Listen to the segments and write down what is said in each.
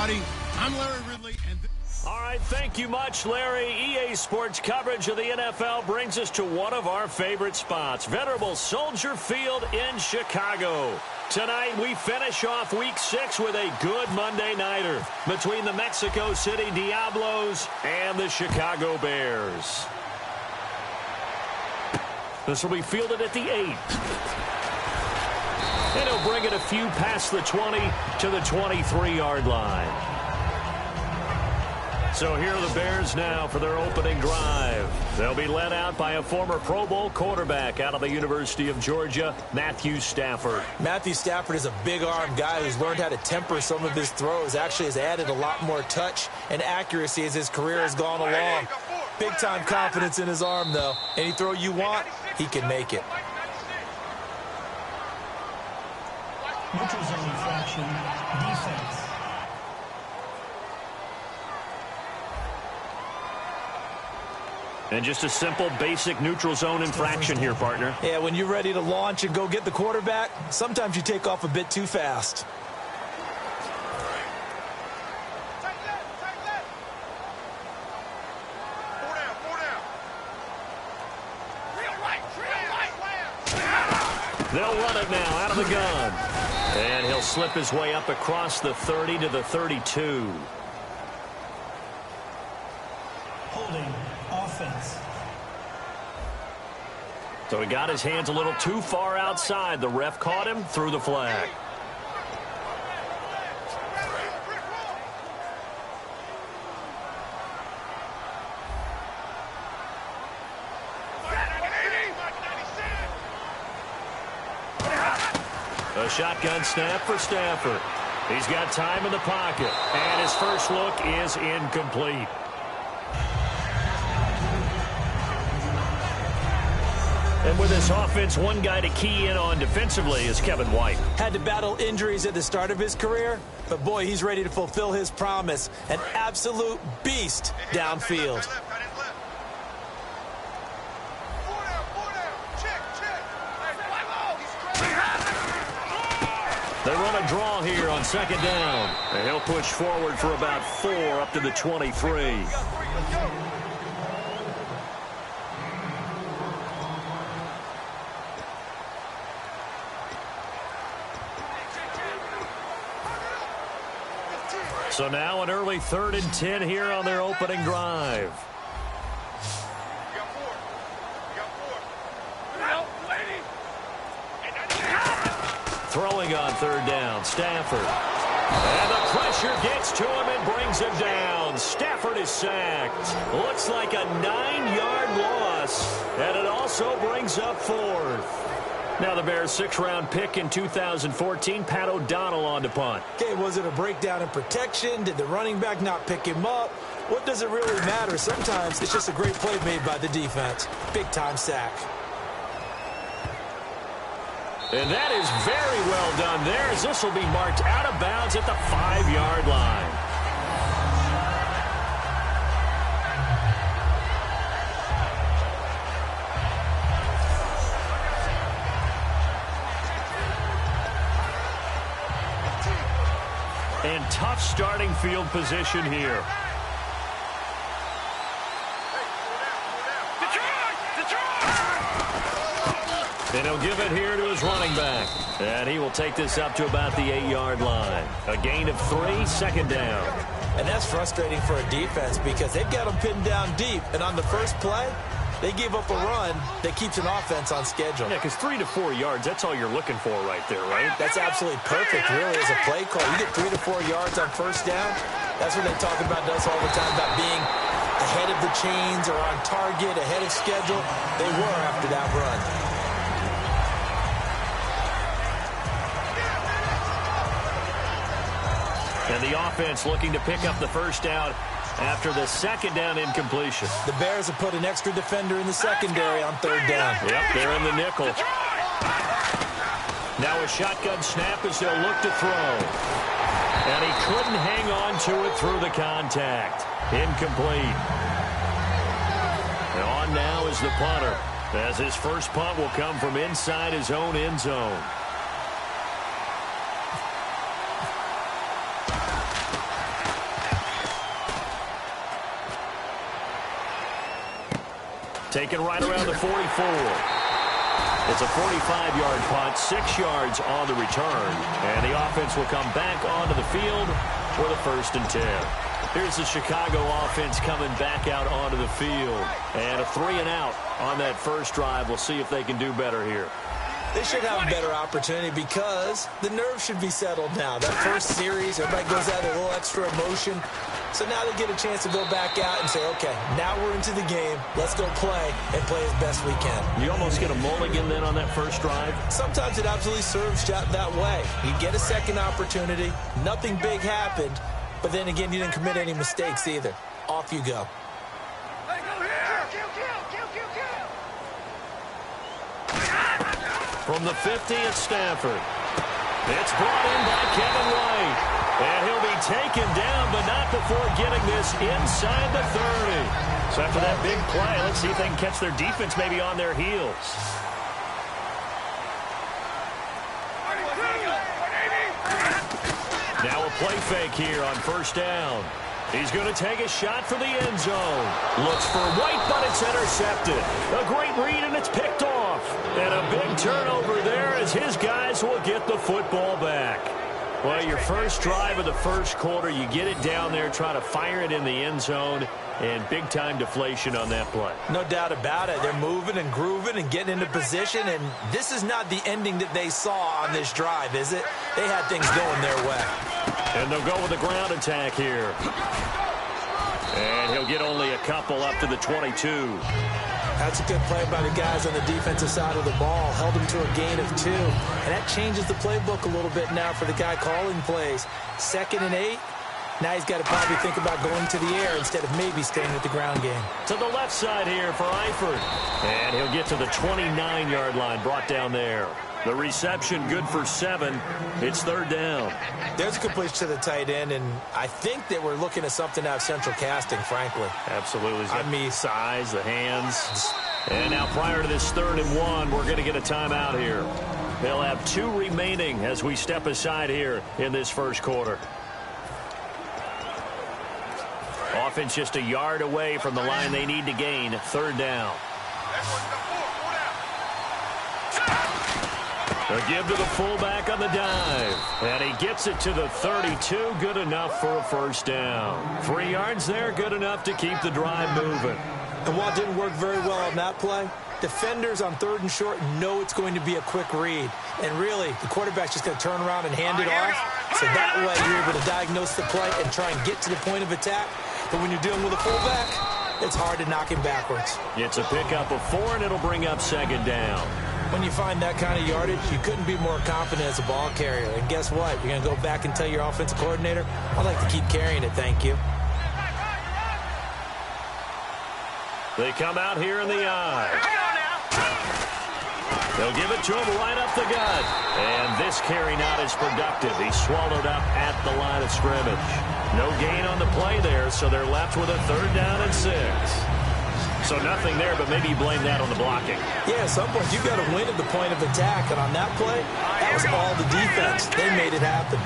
everybody. I'm Larry Ridley. All right, thank you much, Larry. EA Sports coverage of the NFL brings us to one of our favorite spots, venerable Soldier Field in Chicago. Tonight, we finish off Week 6 with a good Monday nighter between the Mexico City Diablos and the Chicago Bears. This will be fielded at the 8. And he'll bring it a few past the 20 to the 23-yard line. So here are the Bears now for their opening drive. They'll be led out by a former Pro Bowl quarterback out of the University of Georgia, Matthew Stafford. Matthew Stafford is a big-arm guy who's learned how to temper some of his throws. Actually has added a lot more touch and accuracy as his career has gone along. Big-time confidence in his arm, though. Any throw you want, he can make it. Neutral zone infraction, defense. And just a simple, basic neutral zone infraction here, partner. Yeah, when you're ready to launch and go get the quarterback, sometimes you take off a bit too fast. They'll run it now out of the gun. And he'll slip his way up across the 30 to the 32. Holding offense. So he got his hands a little too far outside. The ref caught him, threw the flag. A shotgun snap for Stafford. He's got time in the pocket. And his first look is incomplete. And with this offense, one guy to key in on defensively is Kevin White. Had to battle injuries at the start of his career, but boy, he's ready to fulfill his promise. An absolute beast downfield. They run a draw here on second down. And he'll push forward for about 4 up to the 23. So now an early 3rd and 10 here on their opening drive. Throwing on 3rd down, Stafford. And the pressure gets to him and brings him down. Stafford is sacked. Looks like a 9-yard loss. And it also brings up 4th. Now the Bears' 6th-round pick in 2014, Pat O'Donnell on to punt. Okay, was it a breakdown in protection? Did the running back not pick him up? What does it really matter? Sometimes it's just a great play made by the defense. Big-time sack. And that is very well done there, as this will be marked out of bounds at the 5-yard line. And tough starting field position here. And he'll give it here to his running back. And he will take this up to about the 8-yard line. A gain of 3, 2nd down. And that's frustrating for a defense because they've got them pinned down deep. And on the first play, they give up a run that keeps an offense on schedule. Yeah, because 3 to 4 yards, that's all you're looking for right there, right? That's absolutely perfect, really, as a play call. You get 3 to 4 yards on first down. That's what they talk about us all the time, about being ahead of the chains or on target, ahead of schedule. They were after that run. And the offense looking to pick up the first down after the 2nd down incompletion. The Bears have put an extra defender in the secondary on 3rd down. Yep, they're in the nickel. Now a shotgun snap as they'll look to throw. And he couldn't hang on to it through the contact. Incomplete. And on now is the punter, as his first punt will come from inside his own end zone. Taken right around the 44. It's a 45-yard punt, 6 yards on the return. And the offense will come back onto the field for the 1st and 10. Here's the Chicago offense coming back out onto the field. And a 3-and-out on that first drive. We'll see if they can do better here. They should have a better opportunity because the nerves should be settled now. That first series, everybody goes out with a little extra emotion. So now they get a chance to go back out and say, okay, now we're into the game. Let's go play and play as best we can. You almost get a mulligan then on that first drive? Sometimes it absolutely serves that way. You get a second opportunity. Nothing big happened. But then again, you didn't commit any mistakes either. Off you go. From the 50 at Stafford. It's brought in by Kevin White. And he'll be taken down, but not before getting this inside the 30. So after that big play, let's see if they can catch their defense maybe on their heels. Now a play fake here on first down. He's going to take a shot for the end zone. Looks for White, but it's intercepted. A great read, and it's picked off. And a big turnover there as his guys will get the football back. Well, your first drive of the first quarter, you get it down there, try to fire it in the end zone, and big-time deflation on that play. No doubt about it. They're moving and grooving and getting into position, and this is not the ending that they saw on this drive, is it? They had things going their way. And they'll go with a ground attack here. And he'll get only a couple up to the 22. That's a good play by the guys on the defensive side of the ball. Held him to a gain of 2. And that changes the playbook a little bit now for the guy calling plays. 2nd and 8. Now he's got to probably think about going to the air instead of maybe staying at the ground game. To the left side here for Eifert. And he'll get to the 29-yard line, brought down there. The reception good for 7. It's 3rd down. There's a completion to the tight end, and I think that we're looking at something out of central casting, frankly. Absolutely. I mean, size, the hands. And now prior to this 3rd and 1, we're going to get a timeout here. They'll have 2 remaining as we step aside here in this first quarter. Offense just a yard away from the line they need to gain. 3rd down. A give to the fullback on the dive. And he gets it to the 32. Good enough for a first down. 3 yards there, good enough to keep the drive moving. And while it didn't work very well on that play, defenders on 3rd and short know it's going to be a quick read. And really, the quarterback's just going to turn around and hand it off. So that way you're able to diagnose the play and try and get to the point of attack. But when you're dealing with a fullback, it's hard to knock him backwards. It's a pickup of 4, and it'll bring up 2nd down. When you find that kind of yardage, you couldn't be more confident as a ball carrier. And guess what? You're going to go back and tell your offensive coordinator, I'd like to keep carrying it, thank you. They come out here in the eye. They'll give it to him right up the gut. And this carry not as productive. He's swallowed up at the line of scrimmage. No gain on the play there, so they're left with a 3rd down and 6. So nothing there, but maybe you blame that on the blocking. Yeah, at some point you've got to win at the point of attack. And on that play, that was all the defense. They made it happen.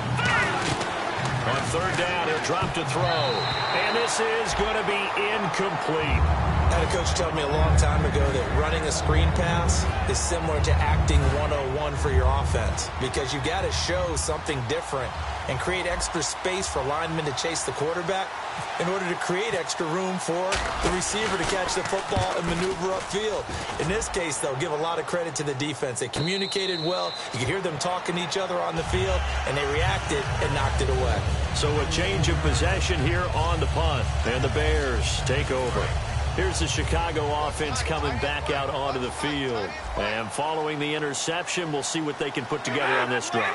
On 3rd down, he'll drop to throw. And this is going to be incomplete. I had a coach tell me a long time ago that running a screen pass is similar to acting 101 for your offense, because you got to show something different and create extra space for linemen to chase the quarterback in order to create extra room for the receiver to catch the football and maneuver upfield. In this case, though, give a lot of credit to the defense. They communicated well. You could hear them talking to each other on the field, and they reacted and knocked it away. So a change of possession here on the punt, and the Bears take over. Here's the Chicago offense coming back out onto the field. And following the interception, we'll see what they can put together on this drive.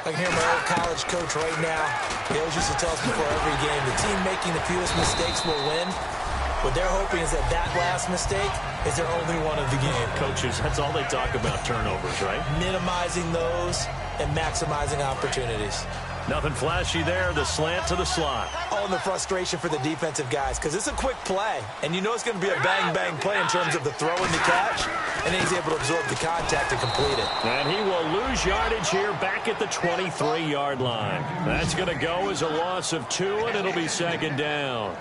I can hear my old college coach right now. He always used to tell us before every game, the team making the fewest mistakes will win. What they're hoping is that that last mistake is their only one of the game. Coaches, that's all they talk about, turnovers, right? Minimizing those and maximizing opportunities. Nothing flashy there, the slant to the slot. Oh, and the frustration for the defensive guys, because it's a quick play, and you know it's going to be a bang-bang play in terms of the throw and the catch, and then he's able to absorb the contact and complete it. And he will lose yardage here back at the 23-yard line. That's going to go as a loss of 2, and it'll be 2nd down.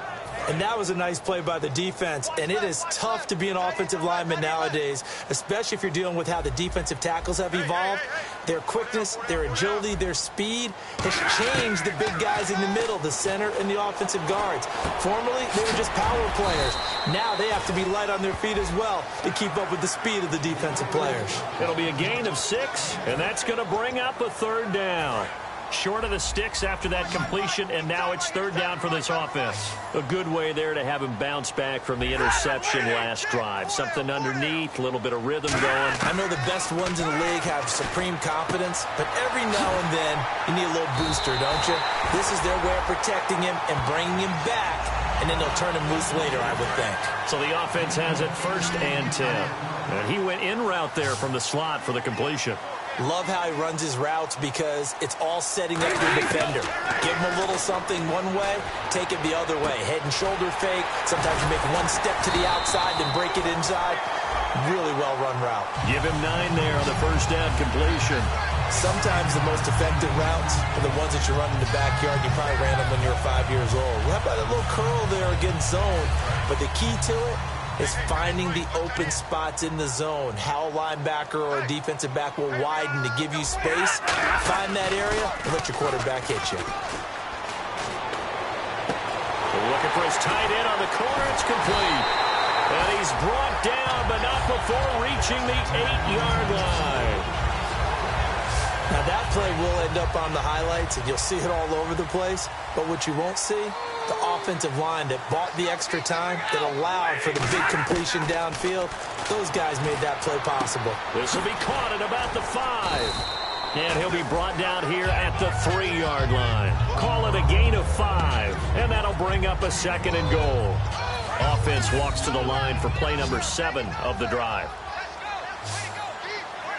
And that was a nice play by the defense. And it is tough to be an offensive lineman nowadays, especially if you're dealing with how the defensive tackles have evolved. Their quickness, their agility, their speed has changed the big guys in the middle, the center, and the offensive guards. Formerly, they were just power players. Now they have to be light on their feet as well to keep up with the speed of the defensive players. It'll be a gain of 6, and that's going to bring up a 3rd down. Short of the sticks after that completion, and now it's 3rd down for this offense. A good way there to have him bounce back from the interception last drive. Something underneath, a little bit of rhythm going. I know the best ones in the league have supreme confidence, but every now and then you need a little booster, don't you? This is their way of protecting him and bringing him back, and then they'll turn him loose later, I would think. So the offense has it 1st and 10. And he went in route there from the slot for the completion. Love how he runs his routes because it's all setting up your defender. Give him a little something one way, take it the other way. Head and shoulder fake. Sometimes you make one step to the outside, then break it inside. Really well-run route. Give him 9 there on the 1st down completion. Sometimes the most effective routes are the ones that you run in the backyard. You probably ran them when you were 5 years old. How about a little curl there against zone? But the key to it is finding the open spots in the zone. How a linebacker or a defensive back will widen to give you space. Find that area and let your quarterback hit you. Looking for his tight end on the corner. It's complete. And he's brought down, but not before reaching the 8-yard line. Now that play will end up on the highlights, and you'll see it all over the place. But what you won't see, the offensive line that bought the extra time, that allowed for the big completion downfield, those guys made that play possible. This will be caught at about the 5. And he'll be brought down here at the 3-yard line. Call it a gain of 5. And that'll bring up a 2nd and goal. Offense walks to the line for play number 7 of the drive.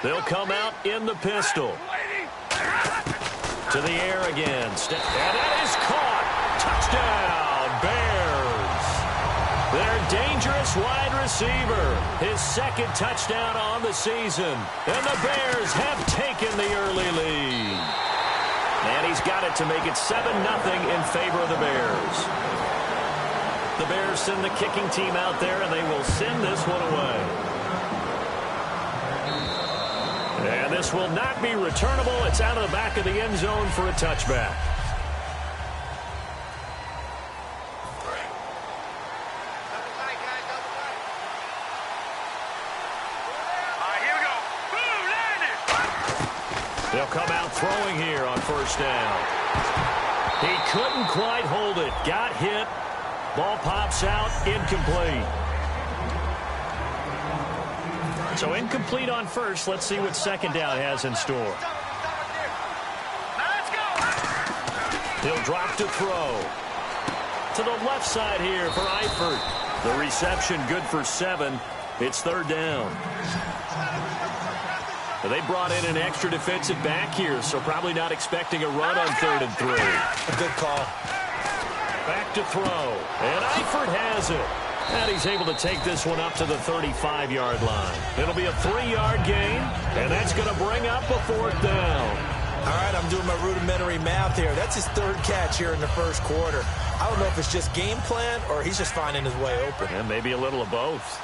They'll come out in the pistol. To the air again. And that is caught. Touchdown, Bears. Their dangerous wide receiver. His 2nd touchdown on the season. And the Bears have taken the early lead. And he's got it to make it 7-0 in favor of the Bears. The Bears send the kicking team out there, and they will send this one away. And this will not be returnable. It's out of the back of the end zone for a touchback. They'll come out throwing here on 1st down. He couldn't quite hold it. Got hit. Ball pops out. Incomplete. So incomplete on 1st. Let's see what 2nd down has in store. He'll drop to throw. To the left side here for Eifert. The reception good for 7. It's 3rd down. They brought in an extra defensive back here, so probably not expecting a run on 3rd and 3. A good call. Back to throw. And Eifert has it. And he's able to take this one up to the 35-yard line. It'll be a 3-yard gain, and that's going to bring up a 4th down. All right, I'm doing my rudimentary math here. That's his 3rd catch here in the 1st quarter. I don't know if it's just game plan or he's just finding his way open. And maybe a little of both.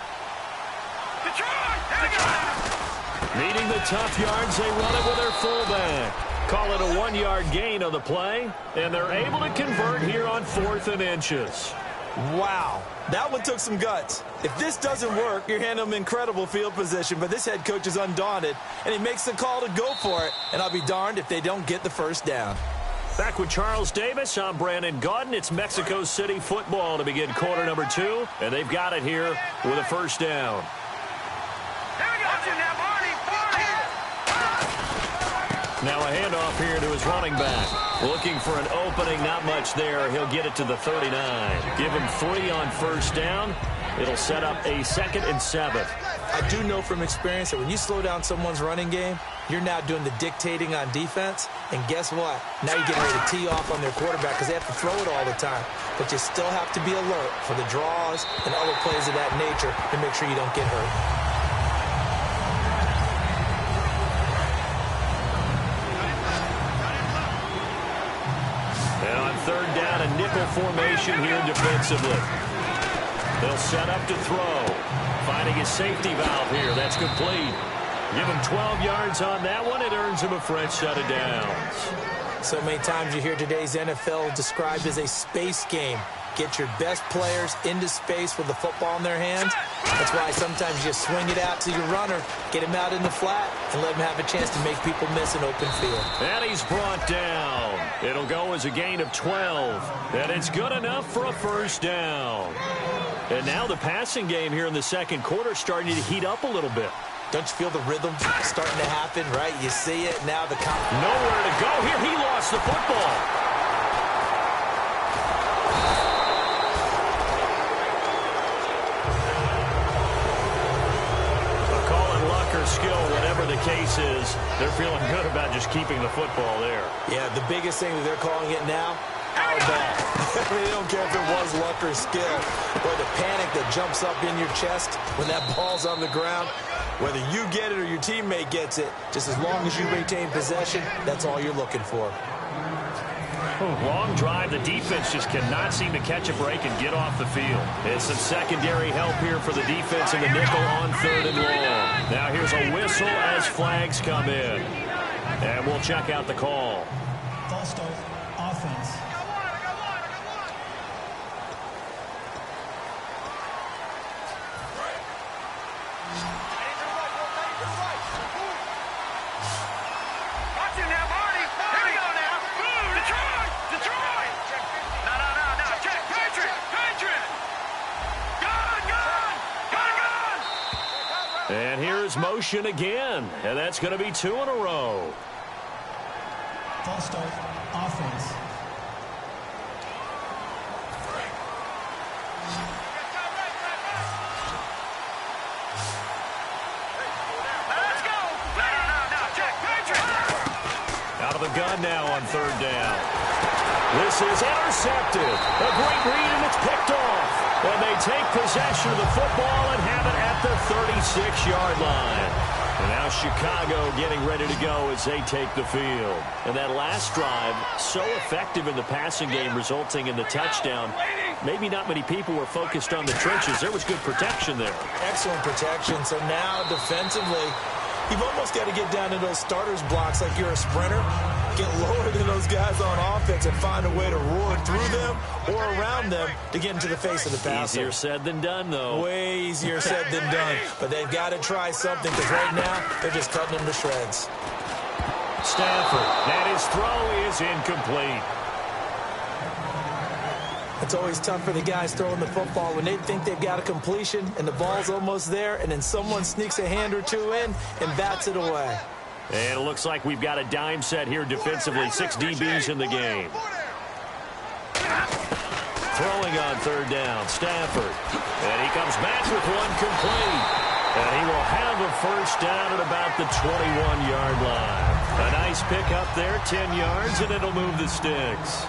Needing the tough yards, they run it with their fullback. Call it a 1-yard gain on the play, and they're able to convert here on 4th and inches. Wow, that one took some guts. If this doesn't work, you're handing them incredible field position, but this head coach is undaunted, and he makes the call to go for it, and I'll be darned if they don't get the 1st down. Back with Charles Davis, I'm Brandon Gaudin. It's Mexico City football to begin quarter number 2, and they've got it here with a 1st down. Now a handoff here to his running back. Looking for an opening, not much there. He'll get it to the 39. Give him 3 on 1st down. It'll set up a 2nd and 7. I do know from experience that when you slow down someone's running game, you're now doing the dictating on defense. And guess what? Now you're getting ready to tee off on their quarterback because they have to throw it all the time. But you still have to be alert for the draws and other plays of that nature to make sure you don't get hurt. third down and nickel formation here defensively. They'll set up to throw. Finding his safety valve here. That's complete. Give him 12 yards on that one. It earns him a fresh set of downs. So many times you hear today's NFL described as a space game. Get your best players into space with the football in their hands. That's why sometimes you swing it out to your runner, get him out in the flat, and let him have a chance to make people miss an open field. And he's brought down. It'll go as a gain of 12. And it's good enough for a first down. And now the passing game here in the second quarter starting to heat up a little bit. Don't you feel the rhythm starting to happen, right? You see it now. Nowhere to go here. He lost the football. Skill, whatever the case is, they're feeling good about just keeping the football there. Yeah, the biggest thing that they're calling it now, our ball. They don't care if it was luck or skill, or the panic that jumps up in your chest when that ball's on the ground. Whether you get it or your teammate gets it, just as long as you retain possession, that's all you're looking for. Long drive. The defense just cannot seem to catch a break and get off the field. It's some secondary help here for the defense in the nickel on third and long. Now here's a whistle as flags come in. And we'll check out the call. False start, offense. And here's motion again, and that's going to be 2 in a row. False start, offense. Let's go! Out of the gun now on third down. This is intercepted. A great read, and it's picked off. And they take possession of the football and have it at the 36-yard line. And now Chicago getting ready to go as they take the field. And that last drive, so effective in the passing game, resulting in the touchdown. Maybe not many people were focused on the trenches. There was good protection there. Excellent protection. So now defensively, you've almost got to get down to those starters blocks like you're a sprinter. Get lower than those guys on offense and find a way to roar through them or around them to get into the face of the passer. Easier said than done, though. Way easier said than done. But they've got to try something because right now they're just cutting them to shreds. Stafford, and his throw is incomplete. It's always tough for the guys throwing the football when they think they've got a completion and the ball's almost there, and then someone sneaks a hand or two in and bats it away. And it looks like we've got a dime set here defensively. 6 DBs in the game. Throwing on third down, Stafford. And he comes back with one complete. And he will have a first down at about the 21-yard line. A nice pickup there, 10 yards, and it'll move the sticks.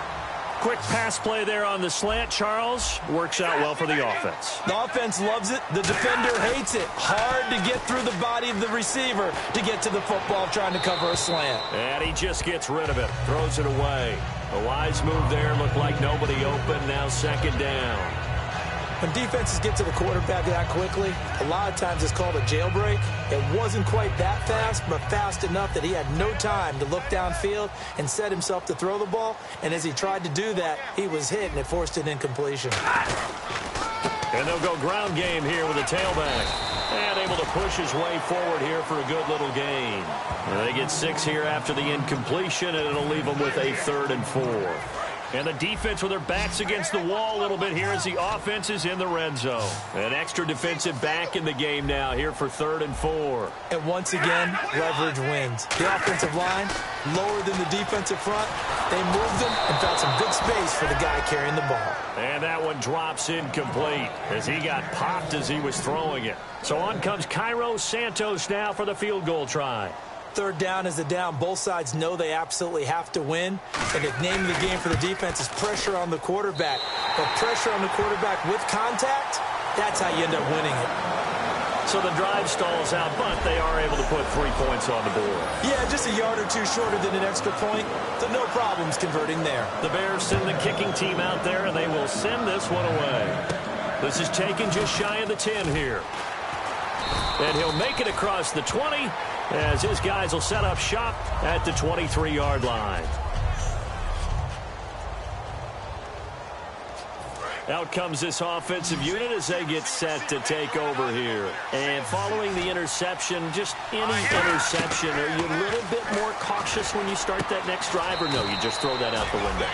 Quick pass play there on the slant, Charles. Works out well for the offense. The offense loves it. The defender hates it. Hard to get through the body of the receiver to get to the football trying to cover a slant. And he just gets rid of it. Throws it away. A wise move there. Looked like nobody open. Now second down. When defenses get to the quarterback that quickly, a lot of times it's called a jailbreak. It wasn't quite that fast, but fast enough that he had no time to look downfield and set himself to throw the ball. And as he tried to do that, he was hit, and it forced an incompletion. And they'll go ground game here with a tailback. And able to push his way forward here for a good little gain. And they get 6 here after the incompletion, and it'll leave them with a 3rd and 4. And the defense with their backs against the wall a little bit here as the offense is in the red zone. An extra defensive back in the game now here for 3rd and 4. And once again, leverage wins. The offensive line, lower than the defensive front. They moved them and found some good space for the guy carrying the ball. And that one drops incomplete as he got popped as he was throwing it. So on comes Cairo Santos now for the field goal try. Third down is the down. Both sides know they absolutely have to win. And the name of the game for the defense is pressure on the quarterback. But pressure on the quarterback with contact, that's how you end up winning it. So the drive stalls out, but they are able to put 3 points on the board. Yeah, just a yard or two shorter than an extra point, so no problems converting there. The Bears send the kicking team out there, and they will send this one away. This is taken just shy of the 10 here. And he'll make it across the 20 as his guys will set up shop at the 23-yard line. Out comes this offensive unit as they get set to take over here. And following the interception, just any interception, are you a little bit more cautious when you start that next drive, or no, you just throw that out the window?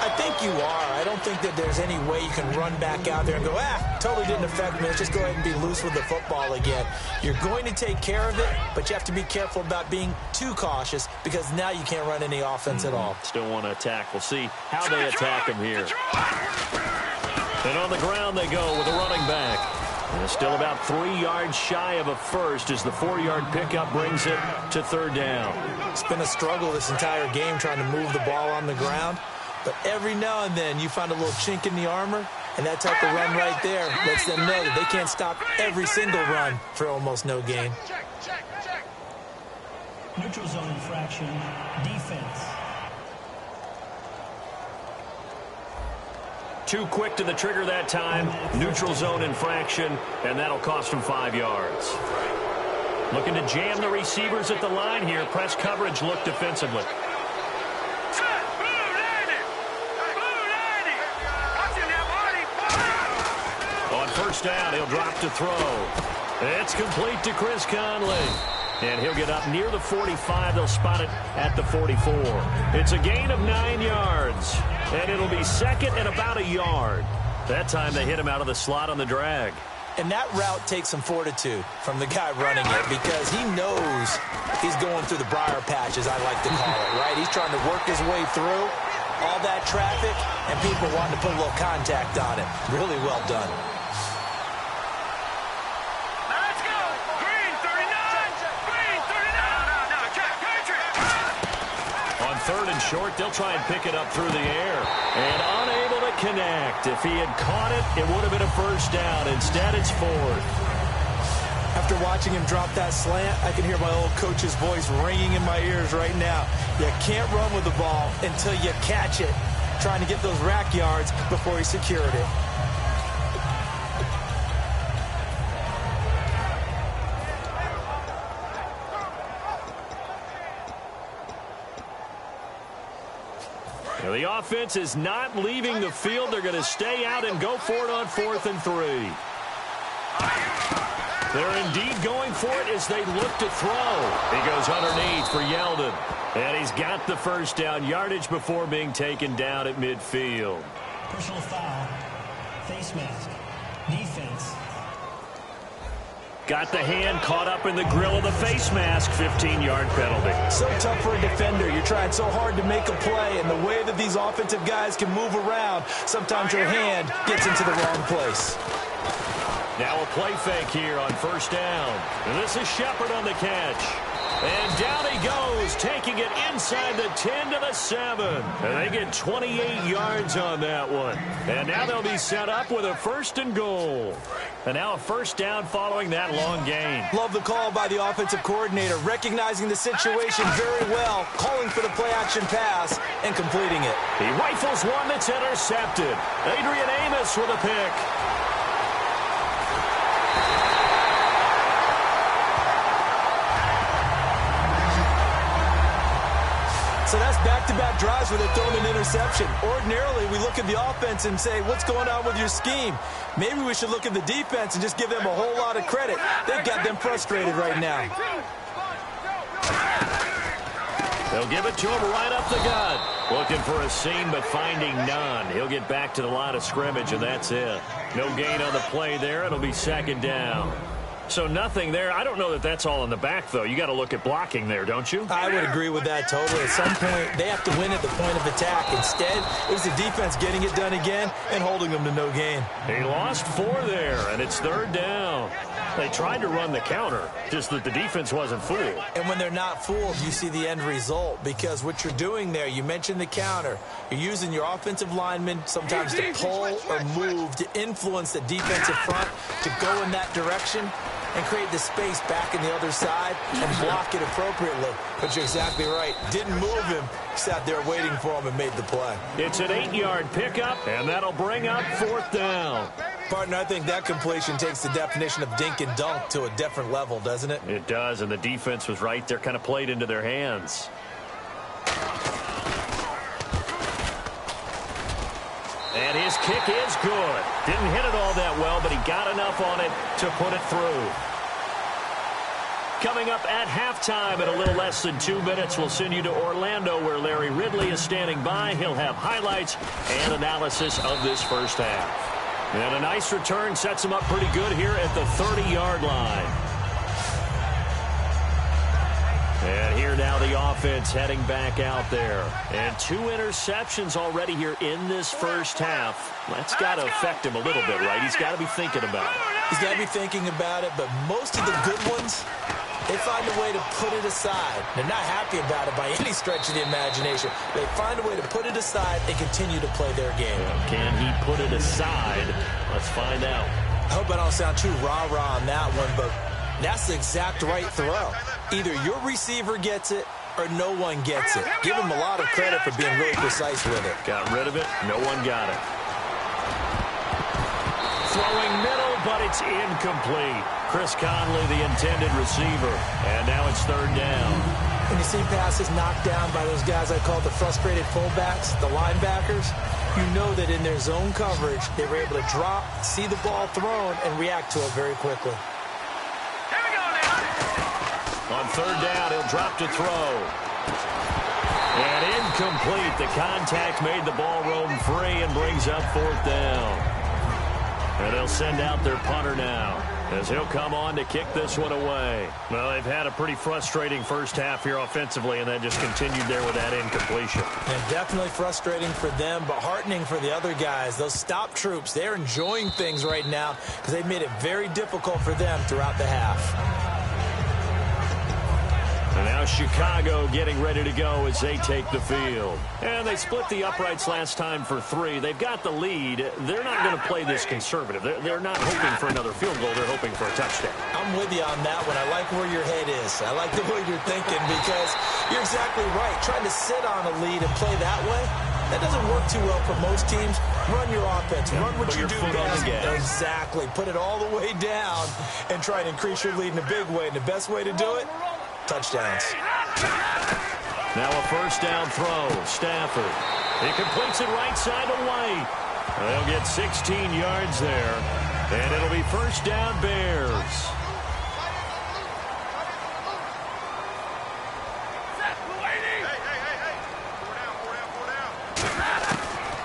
I think you are. I don't think that there's any way you can run back out there and go, totally didn't affect me. Let's just go ahead and be loose with the football again. You're going to take care of it, but you have to be careful about being too cautious because now you can't run any offense at all. Still want to attack. We'll see how they attack him here. And on the ground they go with a running back. And still about 3 yards shy of a first as the 4-yard pickup brings it to third down. It's been a struggle this entire game trying to move the ball on the ground. But every now and then you find a little chink in the armor, and that type of run right there lets them know that they can't stop every single run for almost no gain. Neutral zone infraction, defense. Too quick to the trigger that time. Neutral zone infraction, and that'll cost him 5 yards. Looking to jam the receivers at the line here. Press coverage look defensively. On first down, he'll drop to throw. It's complete to Chris Conley. And he'll get up near the 45. They'll spot it at the 44. It's a gain of 9 yards. And it'll be second and about a yard. That time they hit him out of the slot on the drag. And that route takes some fortitude from the guy running it because he knows he's going through the briar patch, as I like to call it, right? He's trying to work his way through all that traffic and people wanting to put a little contact on it. Really well done. Let's go! Green 39! Green 39! On third and short, they'll try and pick it up through the air. And unable to connect. If he had caught it, it would have been a first down. Instead, it's fourth. After watching him drop that slant, I can hear my old coach's voice ringing in my ears right now. You can't run with the ball until you catch it. Trying to get those rack yards before he secured it. Now, the offense is not leaving the field. They're going to stay out and go for it on 4th and 3. They're indeed going for it as they look to throw. He goes underneath for Yeldon. And he's got the first down yardage before being taken down at midfield. Personal foul. Face mask. Defense. Got the hand caught up in the grill of the face mask. 15-yard penalty. So tough for a defender. You're trying so hard to make a play, and the way that these offensive guys can move around, sometimes your hand gets into the wrong place. Now a play fake here on first down. And this is Shepard on the catch. And down he goes, taking it inside the 10 to the 7. And they get 28 yards on that one. And now they'll be set up with a 1st and goal. And now a first down following that long gain. Love the call by the offensive coordinator, recognizing the situation very well, calling for the play-action pass, and completing it. He rifles one that's intercepted. Adrian Amos with a pick. So that's back-to-back drives where they're throwing an interception. Ordinarily, we look at the offense and say, what's going on with your scheme? Maybe we should look at the defense and just give them a whole lot of credit. They've got them frustrated right now. They'll give it to him right up the gut. Looking for a seam, but finding none. He'll get back to the line of scrimmage, and that's it. No gain on the play there. It'll be second down. So nothing there. I don't know that that's all in the back, though. You got to look at blocking there, don't you? I would agree with that totally. At some point, they have to win at the point of attack. Instead, it was the defense getting it done again and holding them to no gain. He lost 4 there, and it's third down. They tried to run the counter, just that the defense wasn't fooled. And when they're not fooled, you see the end result, because what you're doing there, you mentioned the counter. You're using your offensive linemen sometimes to pull or move to influence the defensive front to go in that direction. and create the space back in the other side and block it appropriately. But you're exactly right. Didn't move him. Sat there waiting for him and made the play. It's an 8-yard pickup, and that'll bring up 4th down. Partner, I think that completion takes the definition of dink and dunk to a different level, doesn't it? It does, and the defense was right there, kind of played into their hands. And his kick is good. Didn't hit it all that well, but he got enough on it to put it through. Coming up at halftime in a little less than 2 minutes, we'll send you to Orlando where Larry Ridley is standing by. He'll have highlights and analysis of this first half. And a nice return sets him up pretty good here at the 30-yard line. And here now the offense heading back out there. And 2 interceptions already here in this first half. That's got to affect him a little bit, right? He's got to be thinking about it. He's got to be thinking about it, but most of the good ones, they find a way to put it aside. They're not happy about it by any stretch of the imagination. They find a way to put it aside and continue to play their game. Can he put it aside? Let's find out. I hope I don't sound too rah-rah on that one, but that's the exact right throw. Either your receiver gets it or no one gets it. Give him a lot of credit for being really precise with it. Got rid of it. No one got it. Throwing middle, but it's incomplete. Chris Conley, the intended receiver. And now it's 3rd down. When you see passes knocked down by those guys I call the frustrated fullbacks, the linebackers, you know that in their zone coverage, they were able to drop, see the ball thrown, and react to it very quickly. On 3rd down, he'll drop to throw. And incomplete. The contact made the ball roam free and brings up 4th down. And they'll send out their punter now as he'll come on to kick this one away. Well, they've had a pretty frustrating first half here offensively, and then just continued there with that incompletion. And definitely frustrating for them, but heartening for the other guys. Those stop troops, they're enjoying things right now because they've made it very difficult for them throughout the half. And now Chicago getting ready to go as they take the field. And they split the uprights last time for 3. They've got the lead. They're not going to play this conservative. They're not hoping for another field goal. They're hoping for a touchdown. I'm with you on that one. I like where your head is. I like the way you're thinking because you're exactly right. Trying to sit on a lead and play that way, that doesn't work too well for most teams. Run your offense. Run what you do best. Exactly. Put it all the way down and try to increase your lead in a big way. And the best way to do it, touchdowns. Now a 1st down throw. Stafford. He completes it right side to White. They'll get 16 yards there. And it'll be 1st down Bears.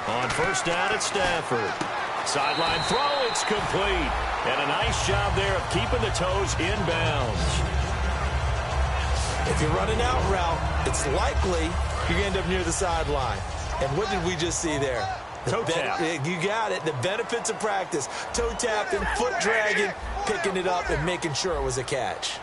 On 1st down at Stafford. Sideline throw. It's complete. And a nice job there of keeping the toes inbounds. If you're running out route, it's likely you're going to end up near the sideline. And what did we just see there? Toe tap. You got it. The benefits of practice. Toe tapping, foot dragging, picking it up, and making sure it was a catch.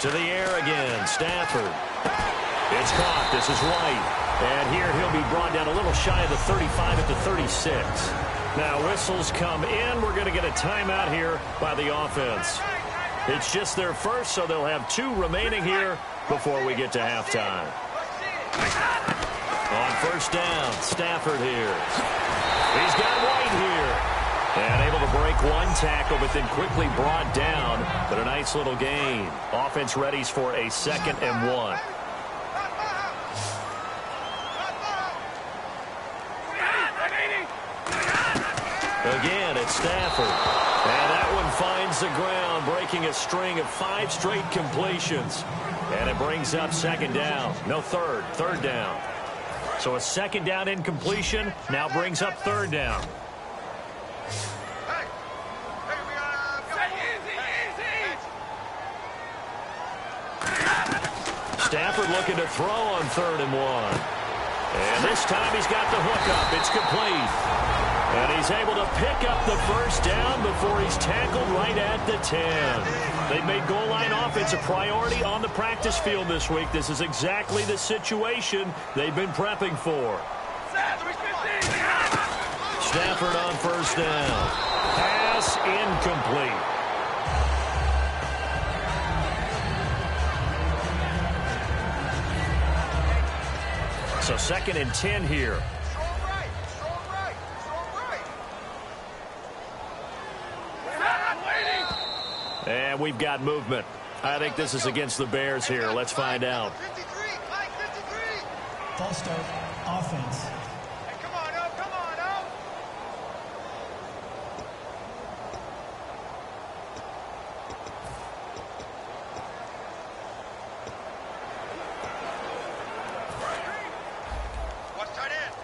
To the air again. Stafford. It's caught. This is White. And here he'll be brought down a little shy of the 35 at the 36. Now whistles come in. We're going to get a timeout here by the offense. It's just their first, so they'll have 2 remaining here before we get to halftime. On 1st down, Stafford here. He's got White here. And able to break one tackle, but then quickly brought down. But a nice little gain. Offense readies for a 2nd and 1. Again, it's Stafford. And that one finds the ground, breaking a string of 5 straight completions. And it brings up 2nd down. No, 3rd down. So a 2nd down incompletion now brings up 3rd down. Stafford looking to throw on 3rd and 1. And this time he's got the hook up. It's complete. And he's able to pick up the 1st down before he's tackled right at the 10. They've made goal line offense a priority on the practice field this week. This is exactly the situation they've been prepping for. Stafford on 1st down. Pass incomplete. So 2nd and 10 here. And we've got movement. I think this is against the Bears here. Let's find out. False start, offense. Hey, come on up, come on up. What's tight end?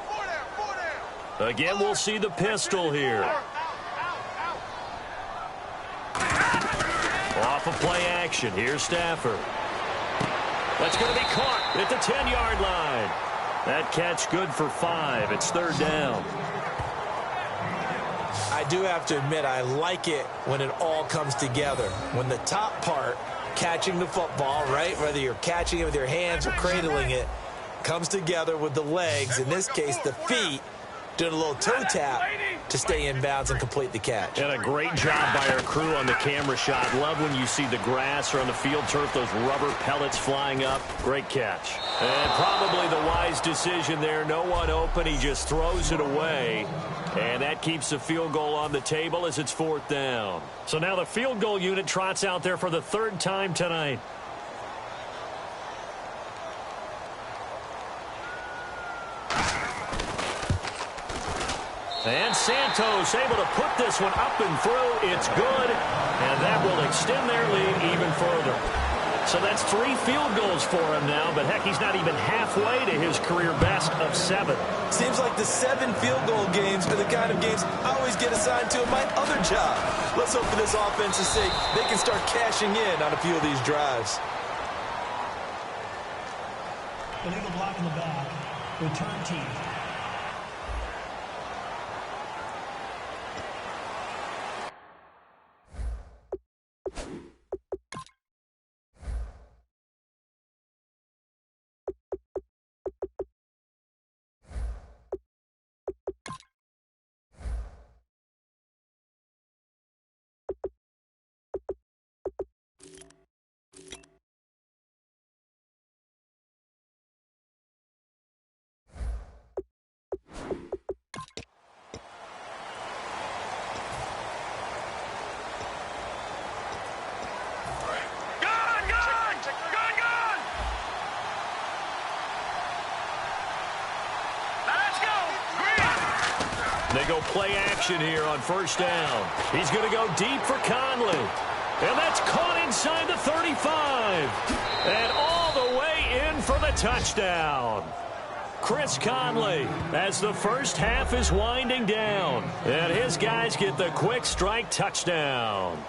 Four down. Again, we'll see the pistol here. Off of play action. Here's Stafford. That's going to be caught at the 10-yard line. That catch good for 5. It's 3rd down. I do have to admit, I like it when it all comes together. When the top part, catching the football, right, whether you're catching it with your hands or cradling it, comes together with the legs, in this case the feet, doing a little toe tap to stay in bounds and complete the catch. And a great job by our crew on the camera shot. Love when you see the grass or on the field turf, those rubber pellets flying up. Great catch. And probably the wise decision there. No one open. He just throws it away. And that keeps the field goal on the table as it's 4th down. So now the field goal unit trots out there for the 3rd time tonight. And Santos able to put this one up and through. It's good. And that will extend their lead even further. So that's 3 field goals for him now. But, heck, he's not even halfway to his career best of 7. Seems like the 7 field goal games are the kind of games I always get assigned to in my other job. Let's hope for this offense's sake they can start cashing in on a few of these drives. Illegal block in the back. Return team. They go play action here on 1st down. He's going to go deep for Conley. And that's caught inside the 35. And all the way in for the touchdown. Chris Conley as the first half is winding down. And his guys get the quick strike touchdown.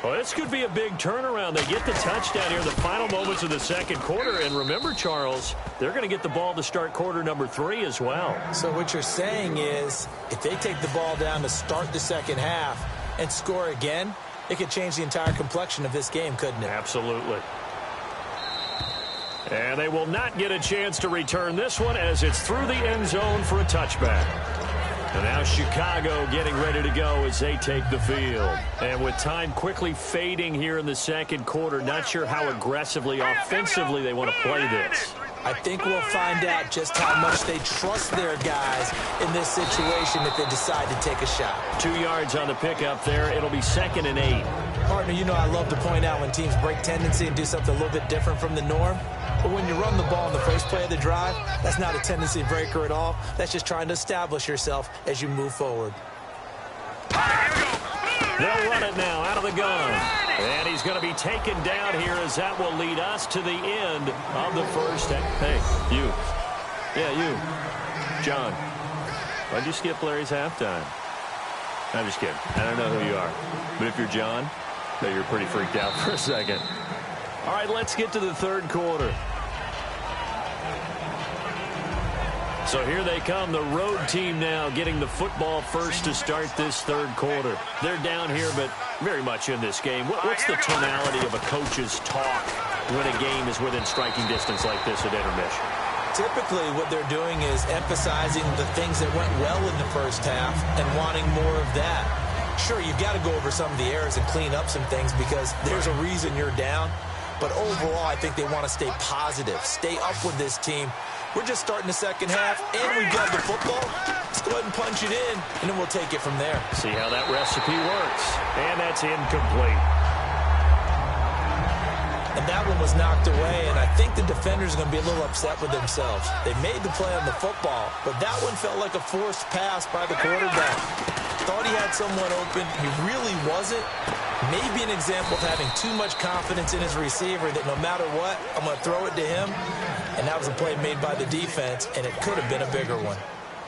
Well, this could be a big turnaround. They get the touchdown here in the final moments of the 2nd quarter. And remember, Charles, they're going to get the ball to start quarter number 3 as well. So what you're saying is if they take the ball down to start the 2nd half and score again, it could change the entire complexion of this game, couldn't it? Absolutely. And they will not get a chance to return this one as it's through the end zone for a touchback. And now Chicago getting ready to go as they take the field. And with time quickly fading here in the 2nd quarter, not sure how aggressively, offensively they want to play this. I think we'll find out just how much they trust their guys in this situation if they decide to take a shot. 2 yards on the pickup there. It'll be 2nd and 8. Partner, you know I love to point out when teams break tendency and do something a little bit different from the norm. But when you run the ball in the first play of the drive, that's not a tendency breaker at all. That's just trying to establish yourself as you move forward. They'll run it now out of the gun. And he's going to be taken down here as that will lead us to the end of the first half. Hey, you. Yeah, you. John, why'd you skip Larry's halftime? I'm just kidding. I don't know who you are. But if you're John, then you're pretty freaked out for a second. All right, let's get to the 3rd quarter. So here they come, the road team now getting the football first to start this 3rd quarter. They're down here, but very much in this game. What's the tonality of a coach's talk when a game is within striking distance like this at intermission? Typically, what they're doing is emphasizing the things that went well in the first half and wanting more of that. Sure, you've got to go over some of the errors and clean up some things because there's a reason you're down. But overall, I think they want to stay positive, stay up with this team. We're just starting the second half, and we've got the football. Let's go ahead and punch it in, and then we'll take it from there. See how that recipe works. And that's incomplete. And that one was knocked away, and I think the defenders are going to be a little upset with themselves. They made the play on the football, but that one felt like a forced pass by the quarterback. Thought he had someone open. He really wasn't. Maybe an example of having too much confidence in his receiver that no matter what, I'm going to throw it to him. And that was a play made by the defense, and it could have been a bigger one.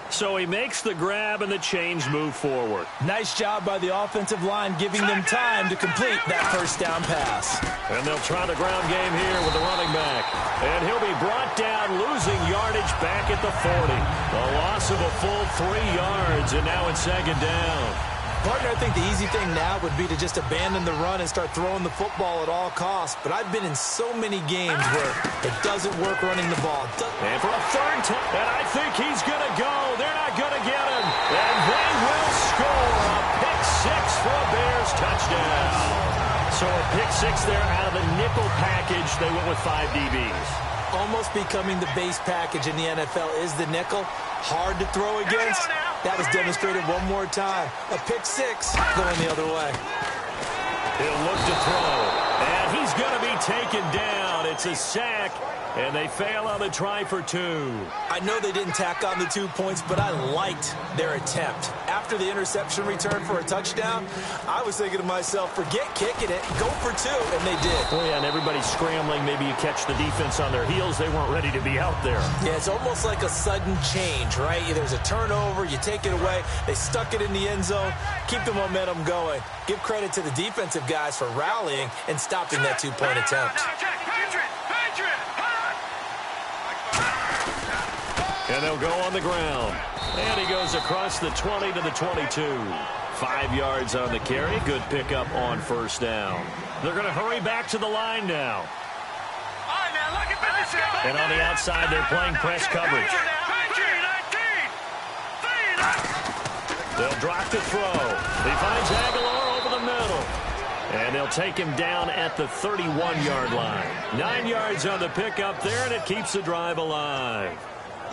So he makes the grab and the change move forward. Nice job by the offensive line giving them time to complete that first down pass. And they'll try the ground game here with the running back. And he'll be brought down, losing yardage back at the 40. A loss of a full 3 yards, and now it's second down. Partner, I think the easy thing now would be to just abandon the run and start throwing the football at all costs. But I've been in so many games where it doesn't work running the ball. And for a third time, and I think he's going to go. They're not going to get him. And they will score a pick six for a Bears touchdown. So a pick six there out of the nickel package. They went with 5 DBs. Almost becoming the base package in the NFL is the nickel. Hard to throw against. That was demonstrated one more time. A pick six going the other way. He'll look to throw. And he's going to be taken down. It's a sack. And they fail on the try for 2. I know they didn't tack on the 2 points, but I liked their attempt. After the interception return for a touchdown, I was thinking to myself, forget kicking it, go for 2, and they did. Oh, yeah, and everybody's scrambling. Maybe you catch the defense on their heels. They weren't ready to be out there. Yeah, it's almost like a sudden change, right? There's a turnover, you take it away, they stuck it in the end zone, keep the momentum going. Give credit to the defensive guys for rallying and stopping that 2-point attempt. And they'll go on the ground. And he goes across the 20 to the 22. 5 yards on the carry. Good pickup on first down. They're going to hurry back to the line now. And on the outside, they're playing press coverage. They'll drop to throw. He finds Aguilar over the middle. And they'll take him down at the 31-yard line. 9 yards on the pickup there, and it keeps the drive alive.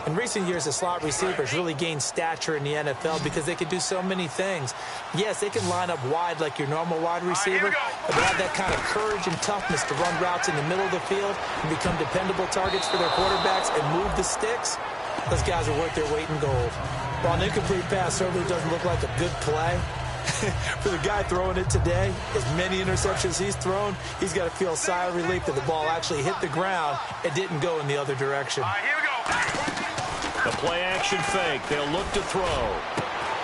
In recent years, the slot receivers really gained stature in the NFL because they can do so many things. Yes, they can line up wide like your normal wide receiver, but they have that kind of courage and toughness to run routes in the middle of the field and become dependable targets for their quarterbacks and move the sticks. Those guys are worth their weight in gold. While an incomplete pass certainly doesn't look like a good play, for the guy throwing it today, as many interceptions he's thrown, he's got to feel a sigh of relief that the ball actually hit the ground and didn't go in the other direction. Here we go. The play-action fake. They'll look to throw.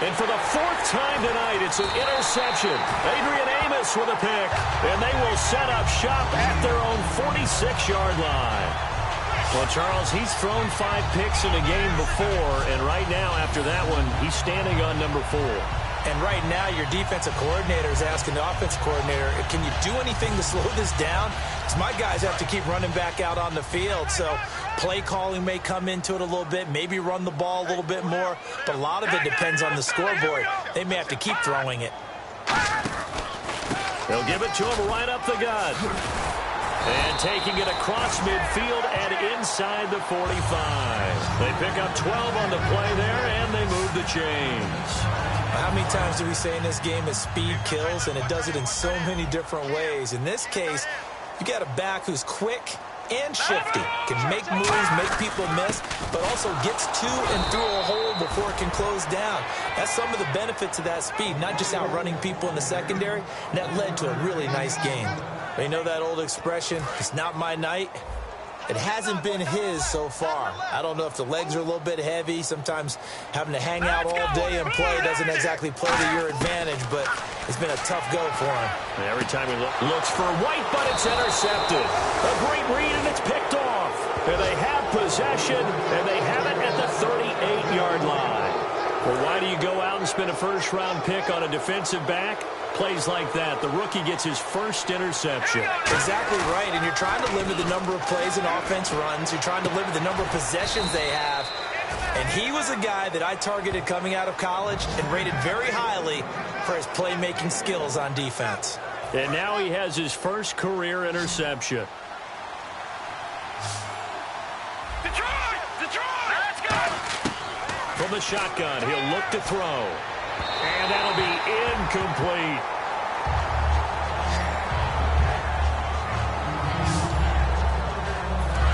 And for the 4th time tonight, it's an interception. Adrian Amos with a pick. And they will set up shop at their own 46-yard line. Well, Charles, he's thrown 5 picks in a game before. And right now, after that one, he's standing on number 4. And right now, your defensive coordinator is asking the offensive coordinator, can you do anything to slow this down? Because my guys have to keep running back out on the field. So play calling may come into it a little bit, maybe run the ball a little bit more. But a lot of it depends on the scoreboard. They may have to keep throwing it. They'll give it to him right up the gut. And taking it across midfield and inside the 45. They pick up 12 on the play there, and they move the chains. How many times do we say in this game that speed kills, and it does it in so many different ways? In this case, you got a back who's quick and shifty, can make moves, make people miss, but also gets to and through a hole before it can close down. That's some of the benefits of that speed, not just outrunning people in the secondary, and that led to a really nice game. You know that old expression, it's not my night? It hasn't been his so far. I don't know if the legs are a little bit heavy. Sometimes having to hang out all day and play doesn't exactly play to your advantage, but it's been a tough go for him. And every time he looks for White, but it's intercepted. A great read, and it's picked off. And they have possession, and they have it at the 38-yard line. Well, why do you go out and spend a first-round pick on a defensive back? Plays like that, the rookie gets his first interception. Exactly right, and you're trying to limit the number of plays an offense runs. You're trying to limit the number of possessions they have. And he was a guy that I targeted coming out of college and rated very highly for his playmaking skills on defense. And now he has his first career interception. Let's go! From the shotgun, he'll look to throw. And that'll be incomplete.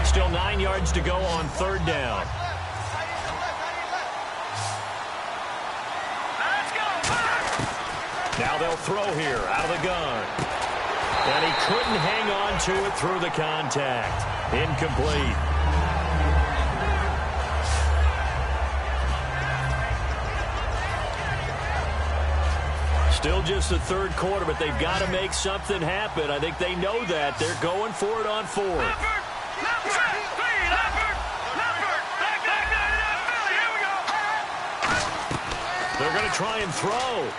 Still 9 yards to go on third down. Now they'll throw here out of the gun. And he couldn't hang on to it through the contact. Incomplete. Still just the third quarter, but they've got to make something happen. I think they know that. They're going for it on fourth. They're going to try and throw.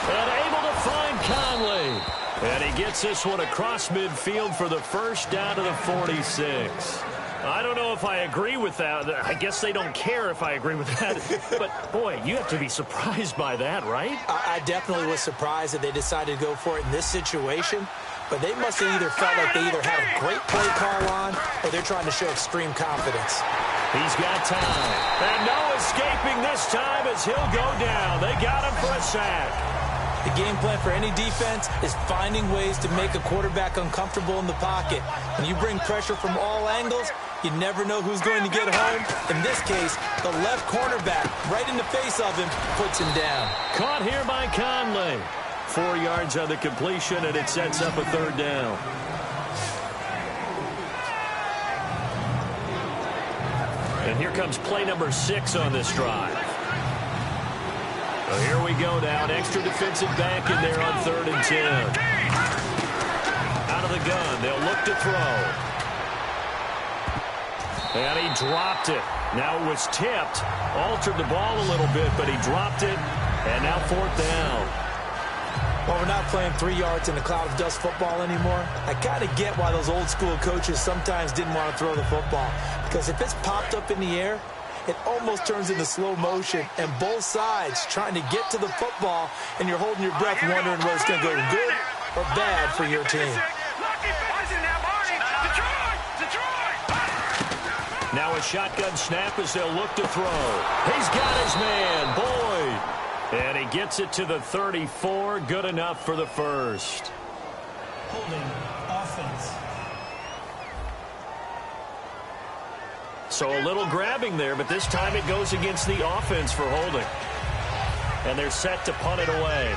And able to find Conley. And he gets this one across midfield for the first down to the 46. I don't know if I agree with that. I guess they don't care if I agree with that. But, boy, you have to be surprised by that, right? I definitely was surprised that they decided to go for it in this situation. But they must have either felt like they either had a great play call on or they're trying to show extreme confidence. He's got time. And no escaping this time as he'll go down. They got him for a sack. The game plan for any defense is finding ways to make a quarterback uncomfortable in the pocket. When you bring pressure from all angles, you never know who's going to get home. In this case, the left cornerback right in the face of him puts him down. Caught here by Conley. 4 yards on the completion, and it sets up a third down. And here comes play number 6 on this drive. So here we go now. An extra defensive back in there on 3rd and 10. Out of the gun. They'll look to throw. And he dropped it. Now it was tipped. Altered the ball a little bit, but he dropped it. And now 4th down. Well, we're not playing 3 yards in a cloud of dust football anymore. I kind of get why those old school coaches sometimes didn't want to throw the football. Because if it's popped up in the air, it almost turns into slow motion, and both sides trying to get to the football, and you're holding your breath wondering whether it's going to go good or bad for your team. Now a shotgun snap as they'll look to throw. He's got his man, Boyd. And he gets it to the 34. Good enough for the first. Holding offense. So a little grabbing there, but this time it goes against the offense for holding. And they're set to punt it away.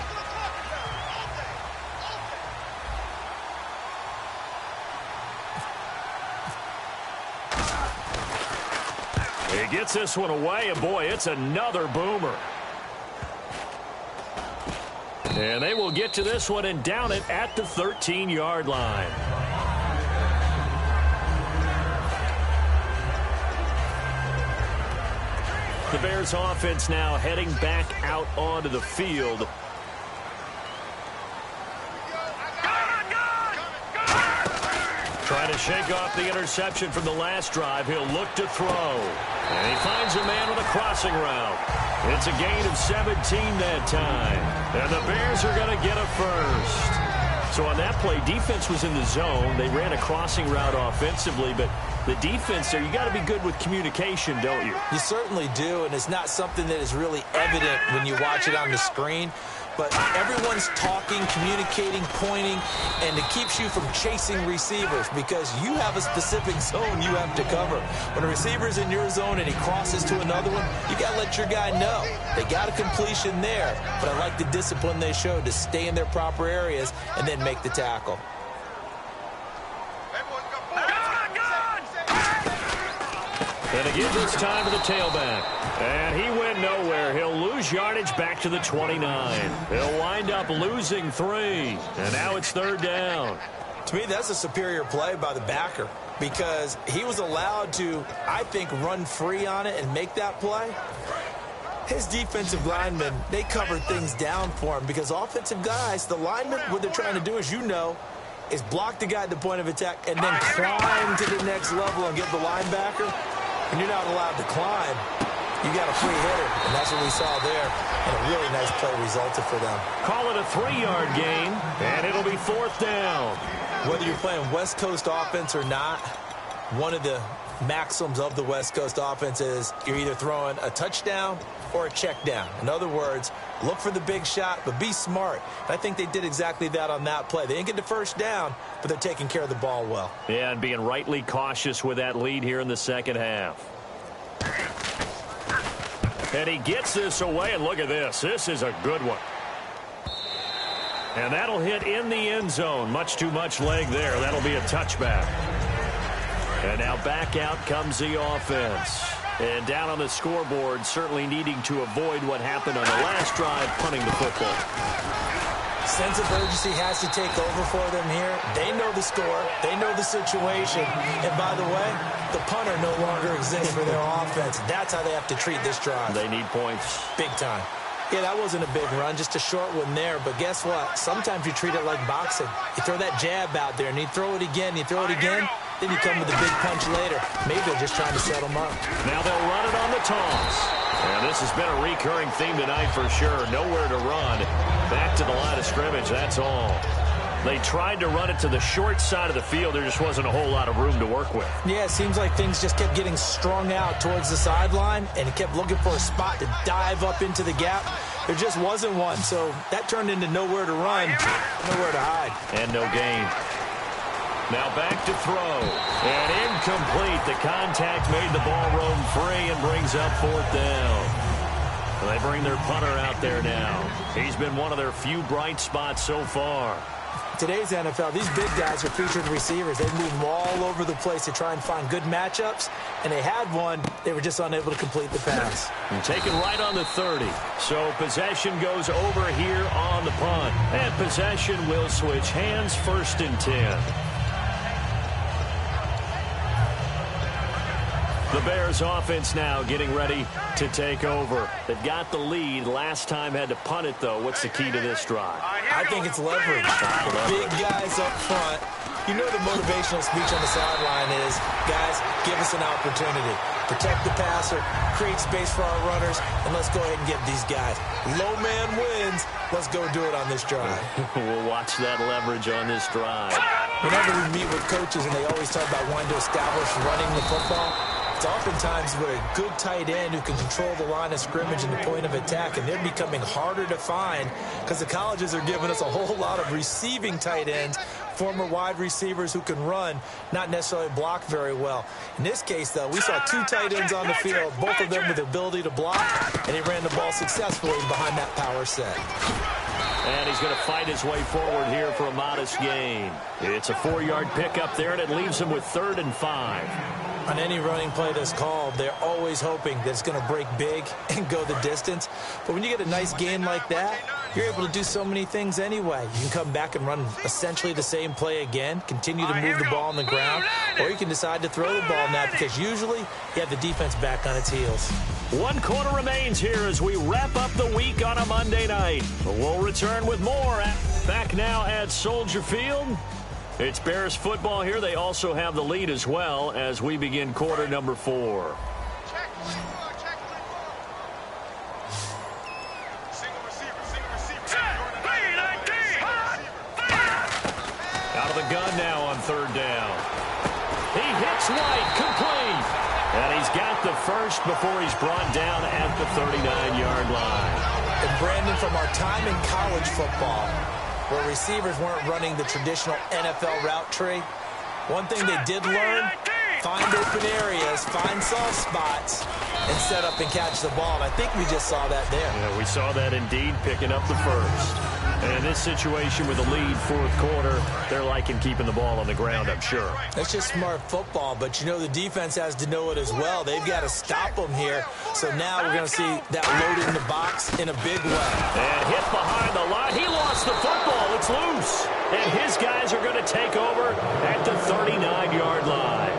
He gets this one away, and boy, it's another boomer. And they will get to this one and down it at the 13-yard line. The Bears offense now heading back out onto the field. Trying to shake off the interception from the last drive. He'll look to throw. And he finds a man with a crossing route. It's a gain of 17 that time. And the Bears are going to get a first. So on that play, defense was in the zone. They ran a crossing route offensively, but the defense there, you got to be good with communication, don't you? You certainly do, and it's not something that is really evident when you watch it on the screen. But everyone's talking, communicating, pointing, and it keeps you from chasing receivers because you have a specific zone you have to cover. When a receiver's in your zone and he crosses to another one, you got to let your guy know. They got a completion there, but I like the discipline they showed to stay in their proper areas and then make the tackle. And again this time to the tailback. And he went nowhere. He'll lose yardage back to the 29. He'll wind up losing 3. And now it's 3rd down. To me, that's a superior play by the backer because he was allowed to, I think, run free on it and make that play. His defensive linemen, they covered things down for him because offensive guys, the linemen, what they're trying to do, as you know, is block the guy at the point of attack and then climb to the next level and get the linebacker. And you're not allowed to climb. You got a free hitter, and that's what we saw there. And a really nice play resulted for them. Call it a 3-yard gain, and it'll be 4th down. Whether you're playing West Coast offense or not, One of the maxims of the West Coast offense is you're either throwing a touchdown or a check down. In other words, look for the big shot, but be smart. I think they did exactly that on that play. They didn't get the first down, but they're taking care of the ball well. Yeah, and being rightly cautious with that lead here in the second half. And he gets this away, and look at this. This is a good one. And that'll hit in the end zone. Much too much leg there. That'll be a touchback. And now back out comes the offense. And down on the scoreboard, certainly needing to avoid what happened on the last drive, punting the football. Sense of urgency has to take over for them here. They know the score. They know the situation. And by the way, the punter no longer exists for their offense. That's how they have to treat this drive. They need points. Big time. Yeah, that wasn't a big run, just a short one there. But guess what? Sometimes you treat it like boxing. You throw that jab out there, and you throw it again, you throw it again, then you come with a big punch later. Maybe they're just trying to set them up. Now they'll run it on the toss. And this has been a recurring theme tonight for sure. Nowhere to run. Back to the line of scrimmage, that's all. They tried to run it to the short side of the field. There just wasn't a whole lot of room to work with. Yeah, it seems like things just kept getting strung out towards the sideline, and he kept looking for a spot to dive up into the gap. There just wasn't one, so that turned into nowhere to run, nowhere to hide. And no gain. Now back to throw. And incomplete. The contact made the ball roam free and brings up fourth down. They bring their punter out there now. He's been one of their few bright spots so far. Today's NFL, these big guys are featured receivers. They move all over the place to try and find good matchups, and they had one. They were just unable to complete the pass. And taken right on the 30. So possession goes over here on the punt. And possession will switch hands, 1st and 10. The Bears offense now getting ready to take over. They've got the lead. Last time had to punt it, though. What's the key to this drive? I think it's leverage. Big guys up front. You know the motivational speech on the sideline is, guys, give us an opportunity. Protect the passer, create space for our runners, and let's go ahead and get these guys. Low man wins. Let's go do it on this drive. We'll watch that leverage on this drive. Whenever we meet with coaches and they always talk about wanting to establish running the football, it's oftentimes with a good tight end who can control the line of scrimmage and the point of attack, and they're becoming harder to find because the colleges are giving us a whole lot of receiving tight ends, former wide receivers who can run, not necessarily block very well. In this case, though, we saw 2 tight ends on the field, both of them with the ability to block, and he ran the ball successfully behind that power set. And he's going to fight his way forward here for a modest gain. It's a 4-yard pickup there, and it leaves him with 3rd and 5. On any running play that's called, they're always hoping that it's going to break big and go the distance. But when you get a nice gain like that, you're able to do so many things anyway. You can come back and run essentially the same play again, continue to move the ball on the ground, or you can decide to throw the ball now because usually you have the defense back on its heels. 1 quarter remains here as we wrap up the week on a Monday night. We'll return with more. Back now at Soldier Field. It's Bears football here. They also have the lead as well as we begin quarter number 4. Check play 4, check play 4. Single receiver. Out of the gun now on 3rd down. He hits White, complete. And he's got the first before he's brought down at the 39-yard line. And Brandon, from our time in college football, where receivers weren't running the traditional NFL route tree, one thing they did learn, find open areas, find soft spots, and set up and catch the ball. And I think we just saw that there. Yeah, we saw that indeed, picking up the first. And in this situation with the lead, 4th quarter, they're liking keeping the ball on the ground, I'm sure. That's just smart football, but you know the defense has to know it as well. They've got to stop them here. So now we're going to see that load in the box in a big way. And hit behind the line. He lost the football. It's loose. And his guys are going to take over at the 39-yard line.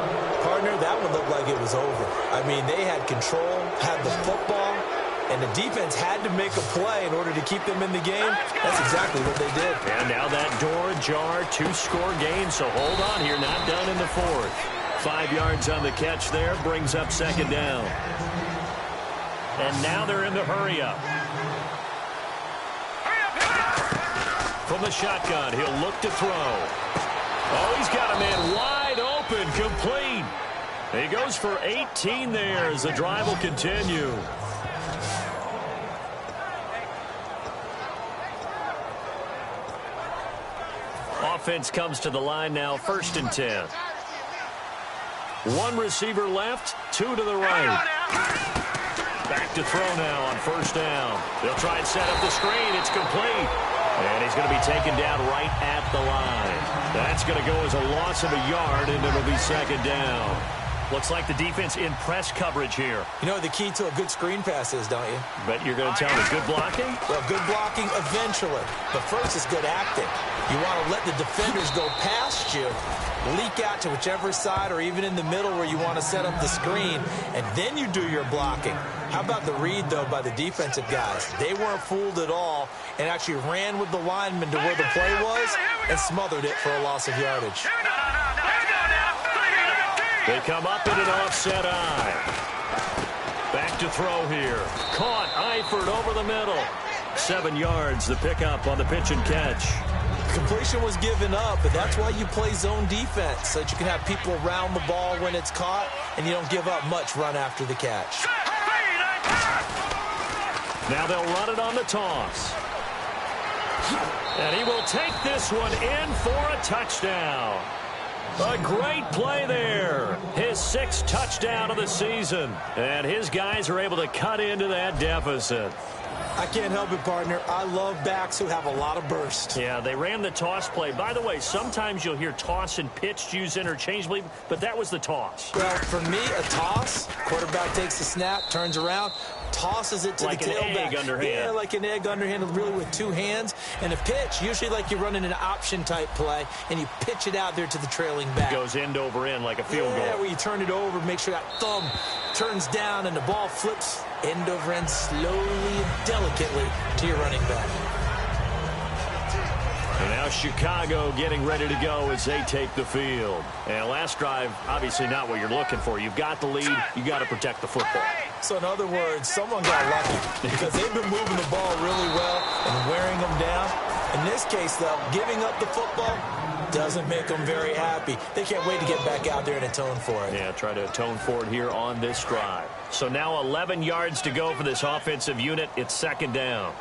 Partner, that one looked like it was over. I mean, they had control, had the football, and the defense had to make a play in order to keep them in the game. That's exactly what they did. And now that door ajar, 2-score game, so hold on here, not done in the 4th. 5 yards on the catch there, brings up 2nd down. And now they're in the hurry-up. From the shotgun, he'll look to throw. Oh, he's got a man wide open, complete. He goes for 18 there as the drive will continue. Offense comes to the line now, 1st and 10. One receiver left, 2 to the right. Back to throw now on 1st down. They'll try and set up the screen. It's complete. And he's going to be taken down right at the line. That's going to go as a loss of a yard, and it'll be 2nd down. Looks like the defense in press coverage here. You know what the key to a good screen pass is, don't you? But you're going to tell me good blocking? Well, good blocking eventually. But first is good acting. You want to let the defenders go past you, leak out to whichever side or even in the middle where you want to set up the screen, and then you do your blocking. How about the read, though, by the defensive guys? They weren't fooled at all and actually ran with the lineman to where the play was and smothered it for a loss of yardage. They come up in an offset eye. Back to throw here. Caught. Eifert over the middle. 7 yards, the pickup on the pitch and catch. Completion was given up, but that's why you play zone defense, so that you can have people around the ball when it's caught, and you don't give up much run after the catch. Now they'll run it on the toss. And he will take this one in for a touchdown. A great play there. His 6th touchdown of the season. And his guys are able to cut into that deficit. I can't help it, partner. I love backs who have a lot of burst. Yeah, they ran the toss play. By the way, sometimes you'll hear toss and pitch used interchangeably, but that was the toss. Well, for me, a toss, quarterback takes the snap, turns around, tosses it to like the tailback. Like an egg underhand. Yeah, like an egg underhand, really with 2 hands. And a pitch, usually like you're running an option-type play, and you pitch it out there to the trailing back. It goes end over end like a field goal. Yeah, where you turn it over, make sure that thumb turns down, and the ball flips end over end slowly and delicately to your running back. And now Chicago getting ready to go as they take the field. And last drive, obviously not what you're looking for. You've got the lead. You got to protect the football. So in other words, someone got lucky because they've been moving the ball really well and wearing them down. In this case, though, giving up the football doesn't make them very happy. They can't wait to get back out there and atone for it. Yeah, try to atone for it here on this drive. So now 11 yards to go for this offensive unit. It's 2nd down.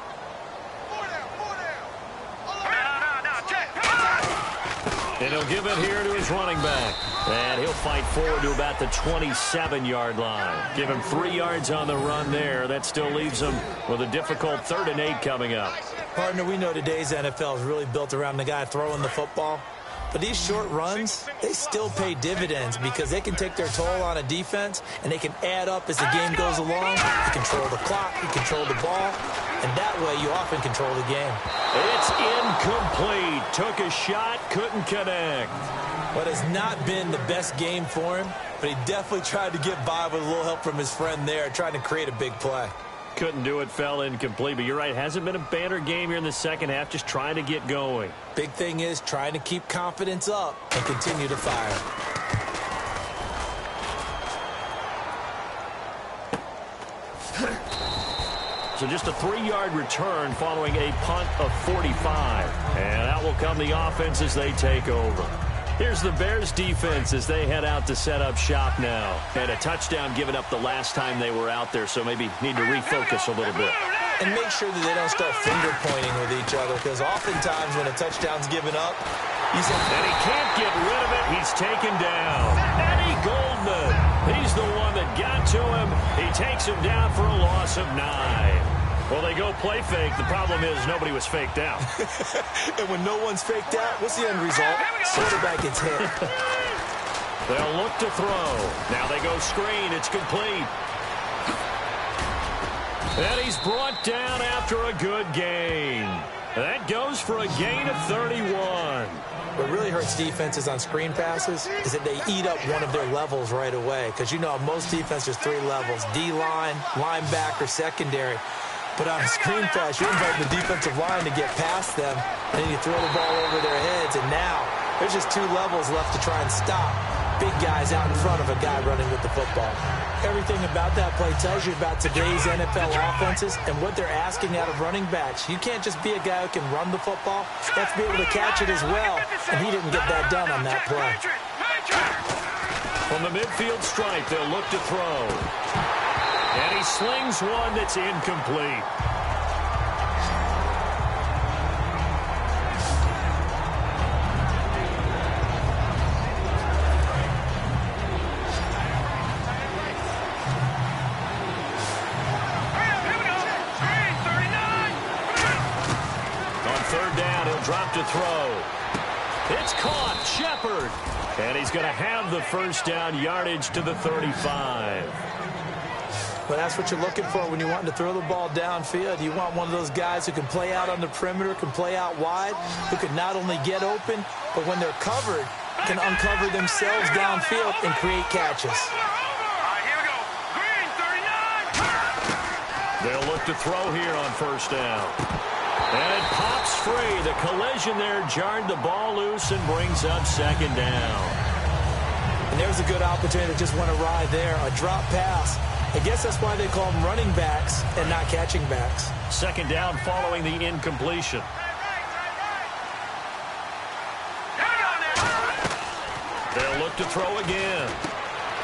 And he'll give it here to his running back. And he'll fight forward to about the 27-yard line. Give him 3 yards on the run there. That still leaves him with a difficult 3rd and 8 coming up. Partner, we know today's NFL is really built around the guy throwing the football. But these short runs, they still pay dividends because they can take their toll on a defense, and they can add up as the game goes along. You control the clock, you control the ball, and that way you often control the game. It's incomplete. Took a shot, couldn't connect. What has not been the best game for him, but he definitely tried to get by with a little help from his friend there, trying to create a big play. Couldn't do it, fell incomplete. But you're right, hasn't been a banner game here in the second half, just trying to get going. Big thing is trying to keep confidence up and continue to fire. So just a 3-yard return following a punt of 45. And out will come the offense as they take over. Here's the Bears defense as they head out to set up shop now. And a touchdown given up the last time they were out there, so maybe need to refocus a little bit. And make sure that they don't start finger pointing with each other, because oftentimes when a touchdown's given up, and he can't get rid of it. He's taken down. Eddie Goldman. He's the one that got to him. He takes him down for a loss of 9. Well, they go play fake. The problem is nobody was faked out. And when no one's faked out, what's the end result? Quarterback gets hit. They'll look to throw. Now they go screen. It's complete. And he's brought down after a good gain. That goes for a gain of 31. What really hurts defenses on screen passes is that they eat up one of their levels right away. Because you know, most defenses, 3 levels: D-line, linebacker, secondary. But on a screen pass, you're inviting the defensive line to get past them, and then you throw the ball over their heads, and now there's just 2 levels left to try and stop big guys out in front of a guy running with the football. Everything about that play tells you about today's NFL offenses and what they're asking out of running backs. You can't just be a guy who can run the football. You have to be able to catch it as well, and he didn't get that done on that play. From the midfield stripe, they'll look to throw. And he slings one that's incomplete. Drop to throw. It's caught. Shepard. And he's going to have the first down, yardage to the 35. Well, that's what you're looking for when you want to throw the ball downfield. You want one of those guys who can play out on the perimeter, can play out wide, who can not only get open, but when they're covered, can uncover themselves downfield and create catches. They'll look to throw here on first down. And it pops free. The collision there jarred the ball loose and brings up second down. And there's a good opportunity to just want to ride there. A drop pass. I guess that's why they call them running backs and not catching backs. Second down following the incompletion. They'll look to throw again.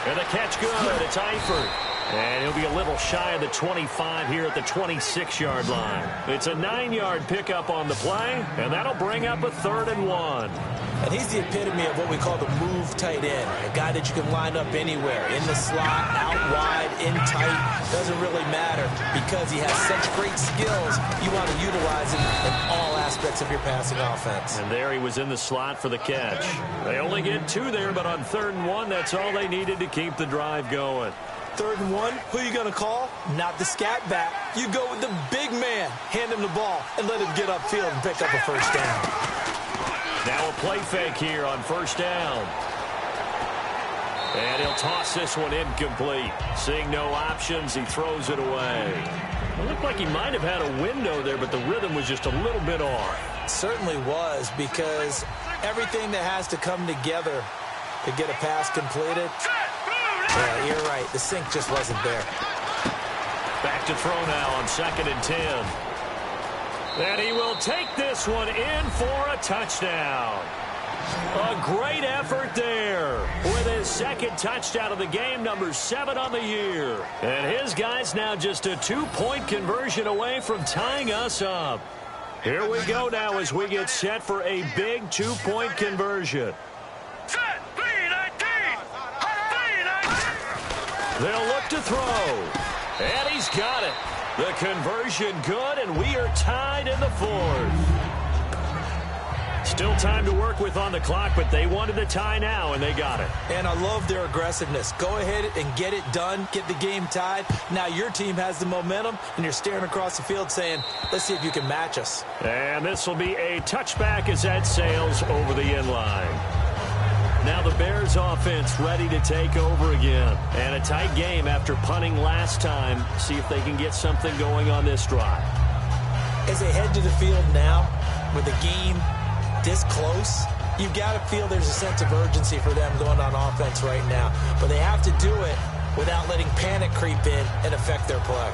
And the catch good. It's Eifert. And he'll be a little shy of the 25 here at the 26-yard line. It's a 9-yard pickup on the play, and that'll bring up a 3rd and 1. And he's the epitome of what we call the move tight end, a guy that you can line up anywhere, in the slot, out wide, in tight. Doesn't really matter because he has such great skills. You want to utilize him in all aspects of your passing offense. And there he was in the slot for the catch. They only get 2 there, but on 3rd and 1, that's all they needed to keep the drive going. 3rd and 1, who are you going to call? Not the scat back. You go with the big man. Hand him the ball and let him get upfield and pick up a first down. Now a play fake here on first down. And he'll toss this one incomplete. Seeing no options, he throws it away. It looked like he might have had a window there, but the rhythm was just a little bit off. It certainly was, because everything that has to come together to get a pass completed. Yeah, you're right. The sink just wasn't there. Back to throw now on 2nd and 10. And he will take this one in for a touchdown. A great effort there with his 2nd touchdown of the game, number 7 on the year. And his guy's now just a 2-point conversion away from tying us up. Here we go now as we get set for a big 2-point conversion. They'll look to throw. And he's got it. The conversion good, and we are tied in the 4th. Still time to work with on the clock, but they wanted the tie now, and they got it. And I love their aggressiveness. Go ahead and get it done. Get the game tied. Now your team has the momentum, and you're staring across the field saying, let's see if you can match us. And this will be a touchback as that sails over the end line. Now the Bears offense ready to take over again. And a tight game after punting last time. See if they can get something going on this drive. As they head to the field now, with the game this close, you've got to feel there's a sense of urgency for them going on offense right now. But they have to do it without letting panic creep in and affect their play.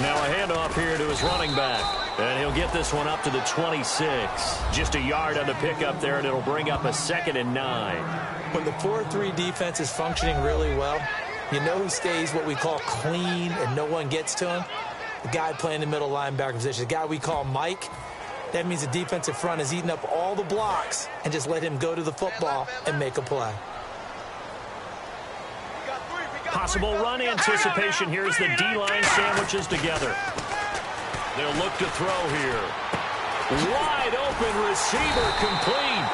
Now a handoff here to his running back. And he'll get this one up to the 26. Just a yard on the pickup there, and it'll bring up a 2nd and 9. When the 4-3 defense is functioning really well, you know who stays what we call clean and no one gets to him? The guy playing the middle linebacker position, the guy we call Mike. That means the defensive front is eating up all the blocks and just let him go to the football and make a play. Possible run anticipation here as the D-line sandwiches together. They'll look to throw here. Wide open receiver complete.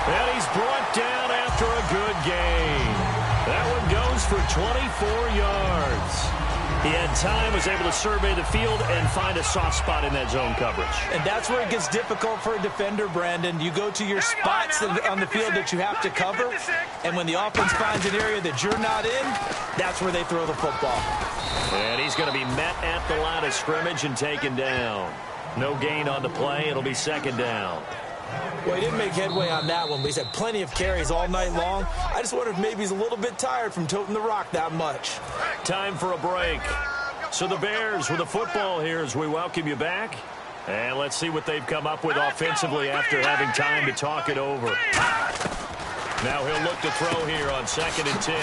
And he's brought down after a good gain. That one goes for 24 yards. He had time, was able to survey the field and find a soft spot in that zone coverage. And that's where it gets difficult for a defender, Brandon. You go to your spots on the field that you have to cover, and when the offense finds an area that you're not in, that's where they throw the football. And he's going to be met at the line of scrimmage and taken down. No gain on the play. It'll be 2nd down. Well, he didn't make headway on that one, but he's had plenty of carries all night long. I just wonder if maybe he's a little bit tired from toting the rock that much. Time for a break. So the Bears with the football here as we welcome you back. And let's see what they've come up with offensively after having time to talk it over. Now he'll look to throw here on 2nd and 10.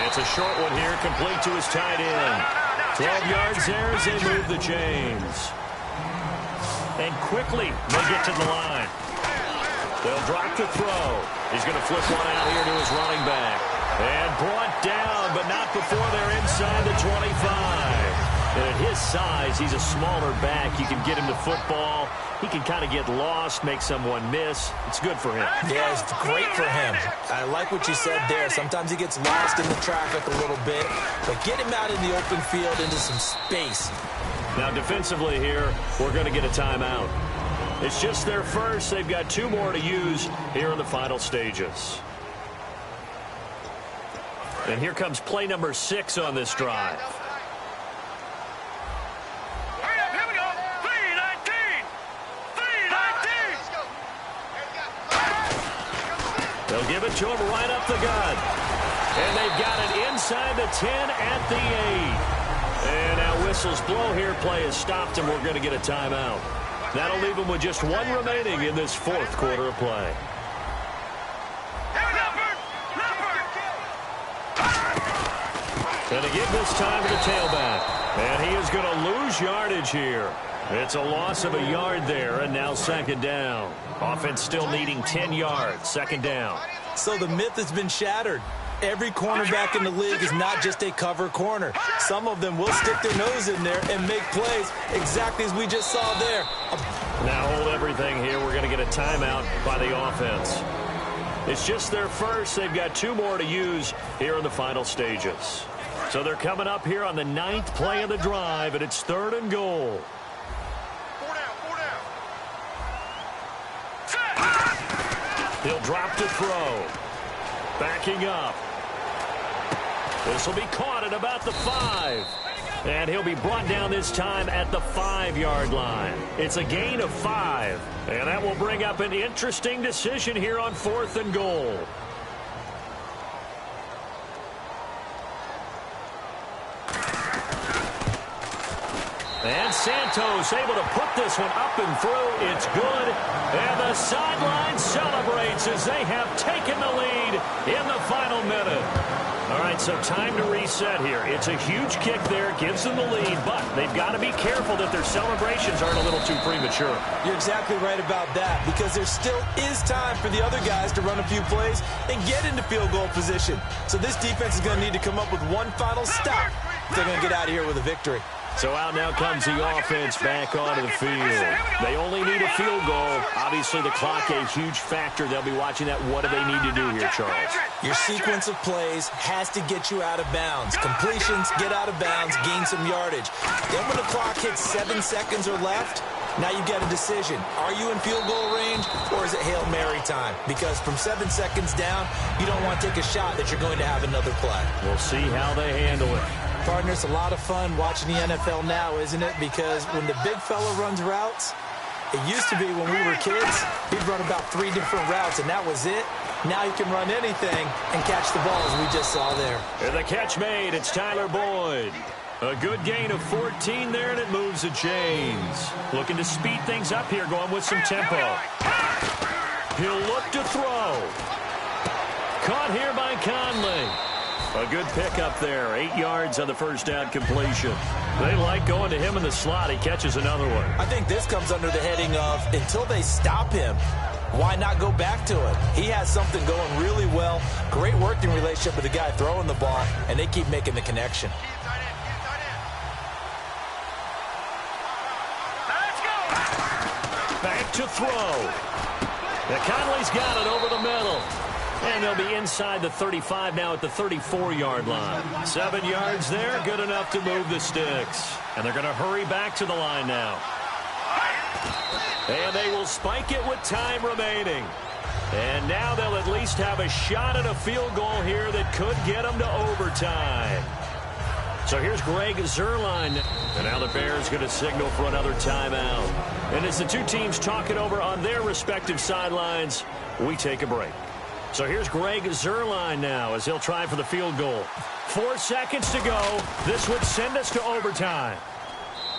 It's a short one here, complete to his tight end. 12 yards there as they move the chains. And quickly they get to the line. They'll drop the throw. He's going to flip one out here to his running back. And brought down, but not before they're inside the 25. And at his size, he's a smaller back. You can get him to football. He can kind of get lost, make someone miss. It's good for him. Yeah, it's great for him. I like what you said there. Sometimes he gets lost in the traffic a little bit. But get him out in the open field into some space. Now defensively here, we're going to get a timeout. It's just their first. They've got 2 more to use here in the final stages. And here comes play number 6 on this drive. Here we go. 3-19. 3-19. They'll give it to him right up the gut. And they've got it inside the 10 at the 8. And now whistles blow here. Play has stopped, and we're going to get a timeout. That'll leave them with just 1 remaining in this 4th quarter of play. And again this time to the tailback. And he is going to lose yardage here. It's a loss of a yard there, and now 2nd down. Offense still needing 10 yards, 2nd down. So the myth has been shattered. Every cornerback in the league is not just a cover corner. Some of them will stick their nose in there and make plays exactly as we just saw there. Now hold everything here. We're going to get a timeout by the offense. It's just their first. They've got 2 more to use here in the final stages. So they're coming up here on the 9th play of the drive, and it's 3rd and goal. 4 down. He'll drop to throw. Backing up. This will be caught at about the 5. And he'll be brought down this time at the 5-yard line. It's a gain of 5. And that will bring up an interesting decision here on 4th and goal. And Santos able to put this one up and through. It's good. And the sideline celebrates as they have taken the lead in the final minute. All right, so time to reset here. It's a huge kick there. Gives them the lead, but they've got to be careful that their celebrations aren't a little too premature. You're exactly right about that, because there still is time for the other guys to run a few plays and get into field goal position. So this defense is going to need to come up with one final stop if they're going to get out of here with a victory. So out now comes the offense back onto the field. They only need a field goal. Obviously, the clock a huge factor. They'll be watching that. What do they need to do here, Charles? Your sequence of plays has to get you out of bounds. Completions, get out of bounds, gain some yardage. Then when the clock hits 7 seconds or left, now you get a decision. Are you in field goal range, or is it Hail Mary time? Because from 7 seconds down, you don't want to take a shot that you're going to have another play. We'll see how they handle it. Partner, it's a lot of fun watching the NFL now, isn't it? Because when the big fella runs routes, it used to be when we were kids, he'd run about 3 different routes, and that was it. Now he can run anything and catch the ball, as we just saw there. And the catch made. It's Tyler Boyd. A good gain of 14 there, and it moves the chains. Looking to speed things up here, going with some tempo. He'll look to throw. Caught here by Conley. A good pickup there. 8 yards on the first down completion. They like going to him in the slot. He catches another one. I think this comes under the heading of, until they stop him, why not go back to it? He has something going really well. Great working relationship with the guy throwing the ball, and they keep making the connection. Back to throw. Now Conley's got it over the middle. And they'll be inside the 35 now at the 34-yard line. 7 yards there, good enough to move the sticks. And they're going to hurry back to the line now. And they will spike it with time remaining. And now they'll at least have a shot at a field goal here that could get them to overtime. So here's Greg Zuerlein. And now the Bears going to signal for another timeout. And as the two teams talk it over on their respective sidelines, we take a break. So here's Greg Zuerlein now as he'll try for the field goal. 4 seconds to go. This would send us to overtime.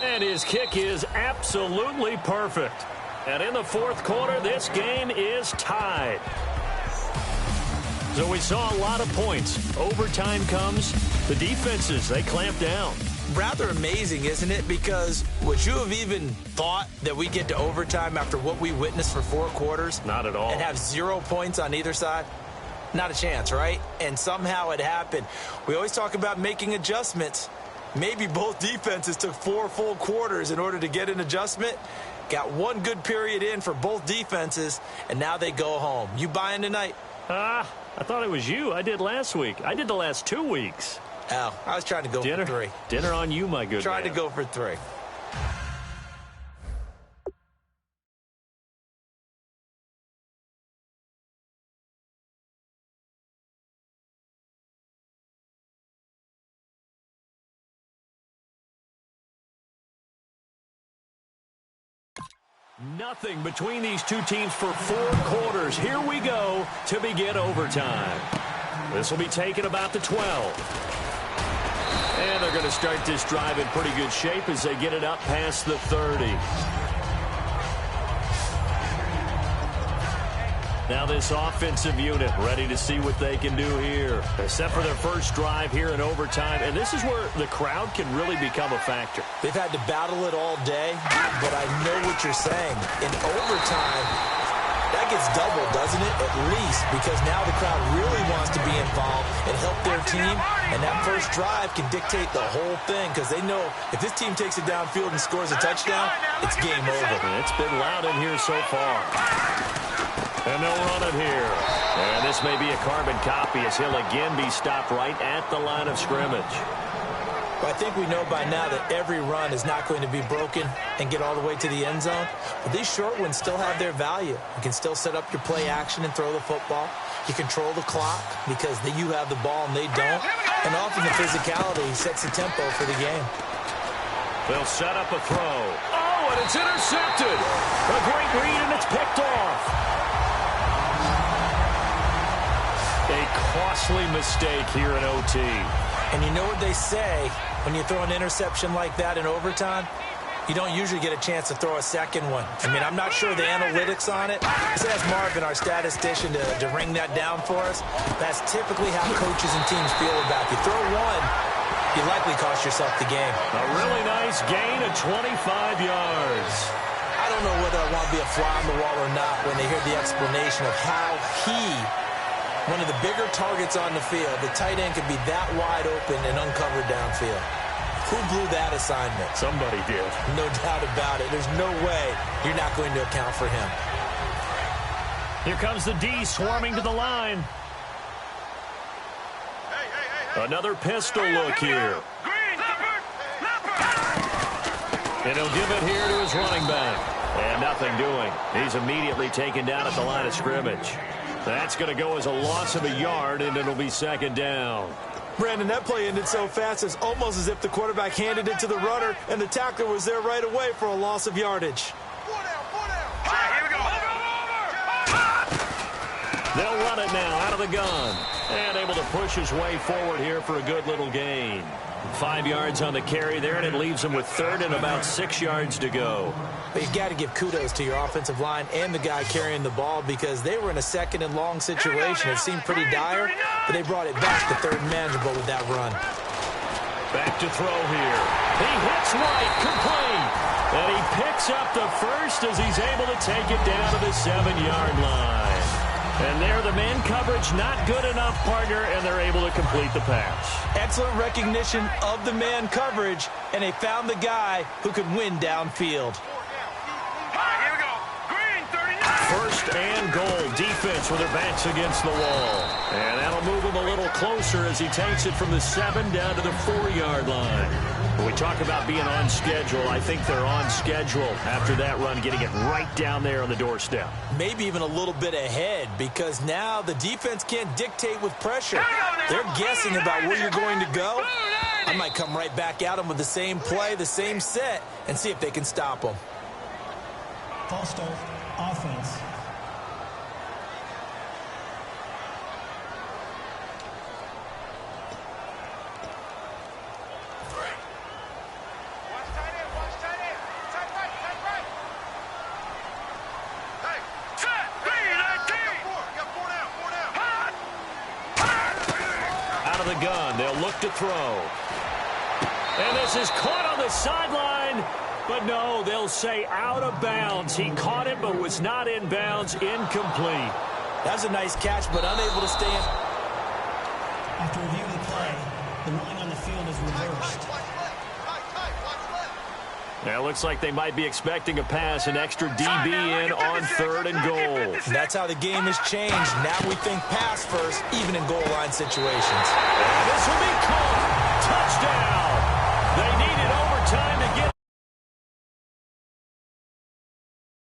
And his kick is absolutely perfect. And in the fourth quarter, this game is tied. So we saw a lot of points. Overtime comes. The defenses, they clamp down. Rather amazing, isn't it? Because would you have even thought that we get to overtime after what we witnessed for 4 quarters? Not at all. And have 0 points on either side? Not a chance, right? And somehow it happened. We always talk about making adjustments. Maybe both defenses took 4 full quarters in order to get an adjustment. Got 1 good period in for both defenses, and now they go home. You buying tonight? I thought it was you. I did last week. I did the last 2 weeks. Oh, I was trying to go for 3. Dinner on you, my good man. Trying to go for 3. Nothing between these two teams for 4 quarters. Here we go to begin overtime. This will be taken about the 12. And they're going to start this drive in pretty good shape as they get it up past the 30. Now this offensive unit ready to see what they can do here. Except for their first drive here in overtime. And this is where the crowd can really become a factor. They've had to battle it all day, but I know what you're saying. In overtime, that gets doubled, doesn't it? At least, because now the crowd really wants to be involved and help their team. And that first drive can dictate the whole thing because they know if this team takes it downfield and scores a touchdown, it's game over. It's been loud in here so far. And they'll run it here. And this may be a carbon copy as he'll again be stopped right at the line of scrimmage. Well, I think we know by now that every run is not going to be broken and get all the way to the end zone. But these short ones still have their value. You can still set up your play action and throw the football. You control the clock because you have the ball and they don't. And often the physicality sets the tempo for the game. They'll set up a throw. Oh, and it's intercepted. A great read, and it's picked off. A costly mistake here in OT. And you know what they say, when you throw an interception like that in overtime, you don't usually get a chance to throw a second one. I mean, I'm not sure the analytics on it. Let's ask Marvin, our statistician, to ring that down for us. That's typically how coaches and teams feel about it. You throw one, you likely cost yourself the game. A really nice gain of 25 yards. I don't know whether I want to be a fly on the wall or not when they hear the explanation of how one of the bigger targets on the field, the tight end could be that wide open and uncovered downfield. Who blew that assignment? Somebody did. No doubt about it. There's no way you're not going to account for him. Here comes the D swarming to the line. Another pistol look here. And he'll give it here to his running back. And nothing doing. He's immediately taken down at the line of scrimmage. That's going to go as a loss of a yard, and it'll be second down. Brandon, that play ended so fast, it's almost as if the quarterback handed it to the runner, and the tackler was there right away for a loss of yardage. Here we go. They'll run it now out of the gun. And able to push his way forward here for a good little gain. 5 yards on the carry there, and it leaves him with third and about 6 yards to go. But you've got to give kudos to your offensive line and the guy carrying the ball because they were in a second and long situation. It seemed pretty dire, but they brought it back to third and manageable with that run. Back to throw here. He hits right, complete. And he picks up the first as he's able to take it down to the 7-yard line. And there, the man coverage not good enough, partner, and they're able to complete the pass. Excellent recognition of the man coverage, and they found the guy who could win downfield. Here we go. Green, 39. First and goal. Defense with their backs against the wall. And that'll move him a little closer as he takes it from the 7 down to the 4-yard line. When we talk about being on schedule, I think they're on schedule after that run, getting it right down there on the doorstep. Maybe even a little bit ahead because now the defense can't dictate with pressure. They're guessing about where you're going to go, I might come right back at them with the same play, the same set, and see if they can stop them. False start, offense. Out of the gun, they'll look to throw. And this is caught on the sideline. But no, they'll say out of bounds. He caught it, but was not in bounds. Incomplete. That's a nice catch, but unable to stay in. After reviewing the play, the ruling on the field is reversed. Now it looks like they might be expecting a pass, an extra DB in on 3rd and goal. That's how the game has changed. Now we think pass first, even in goal line situations. And this will be caught. Touchdown. They needed overtime to get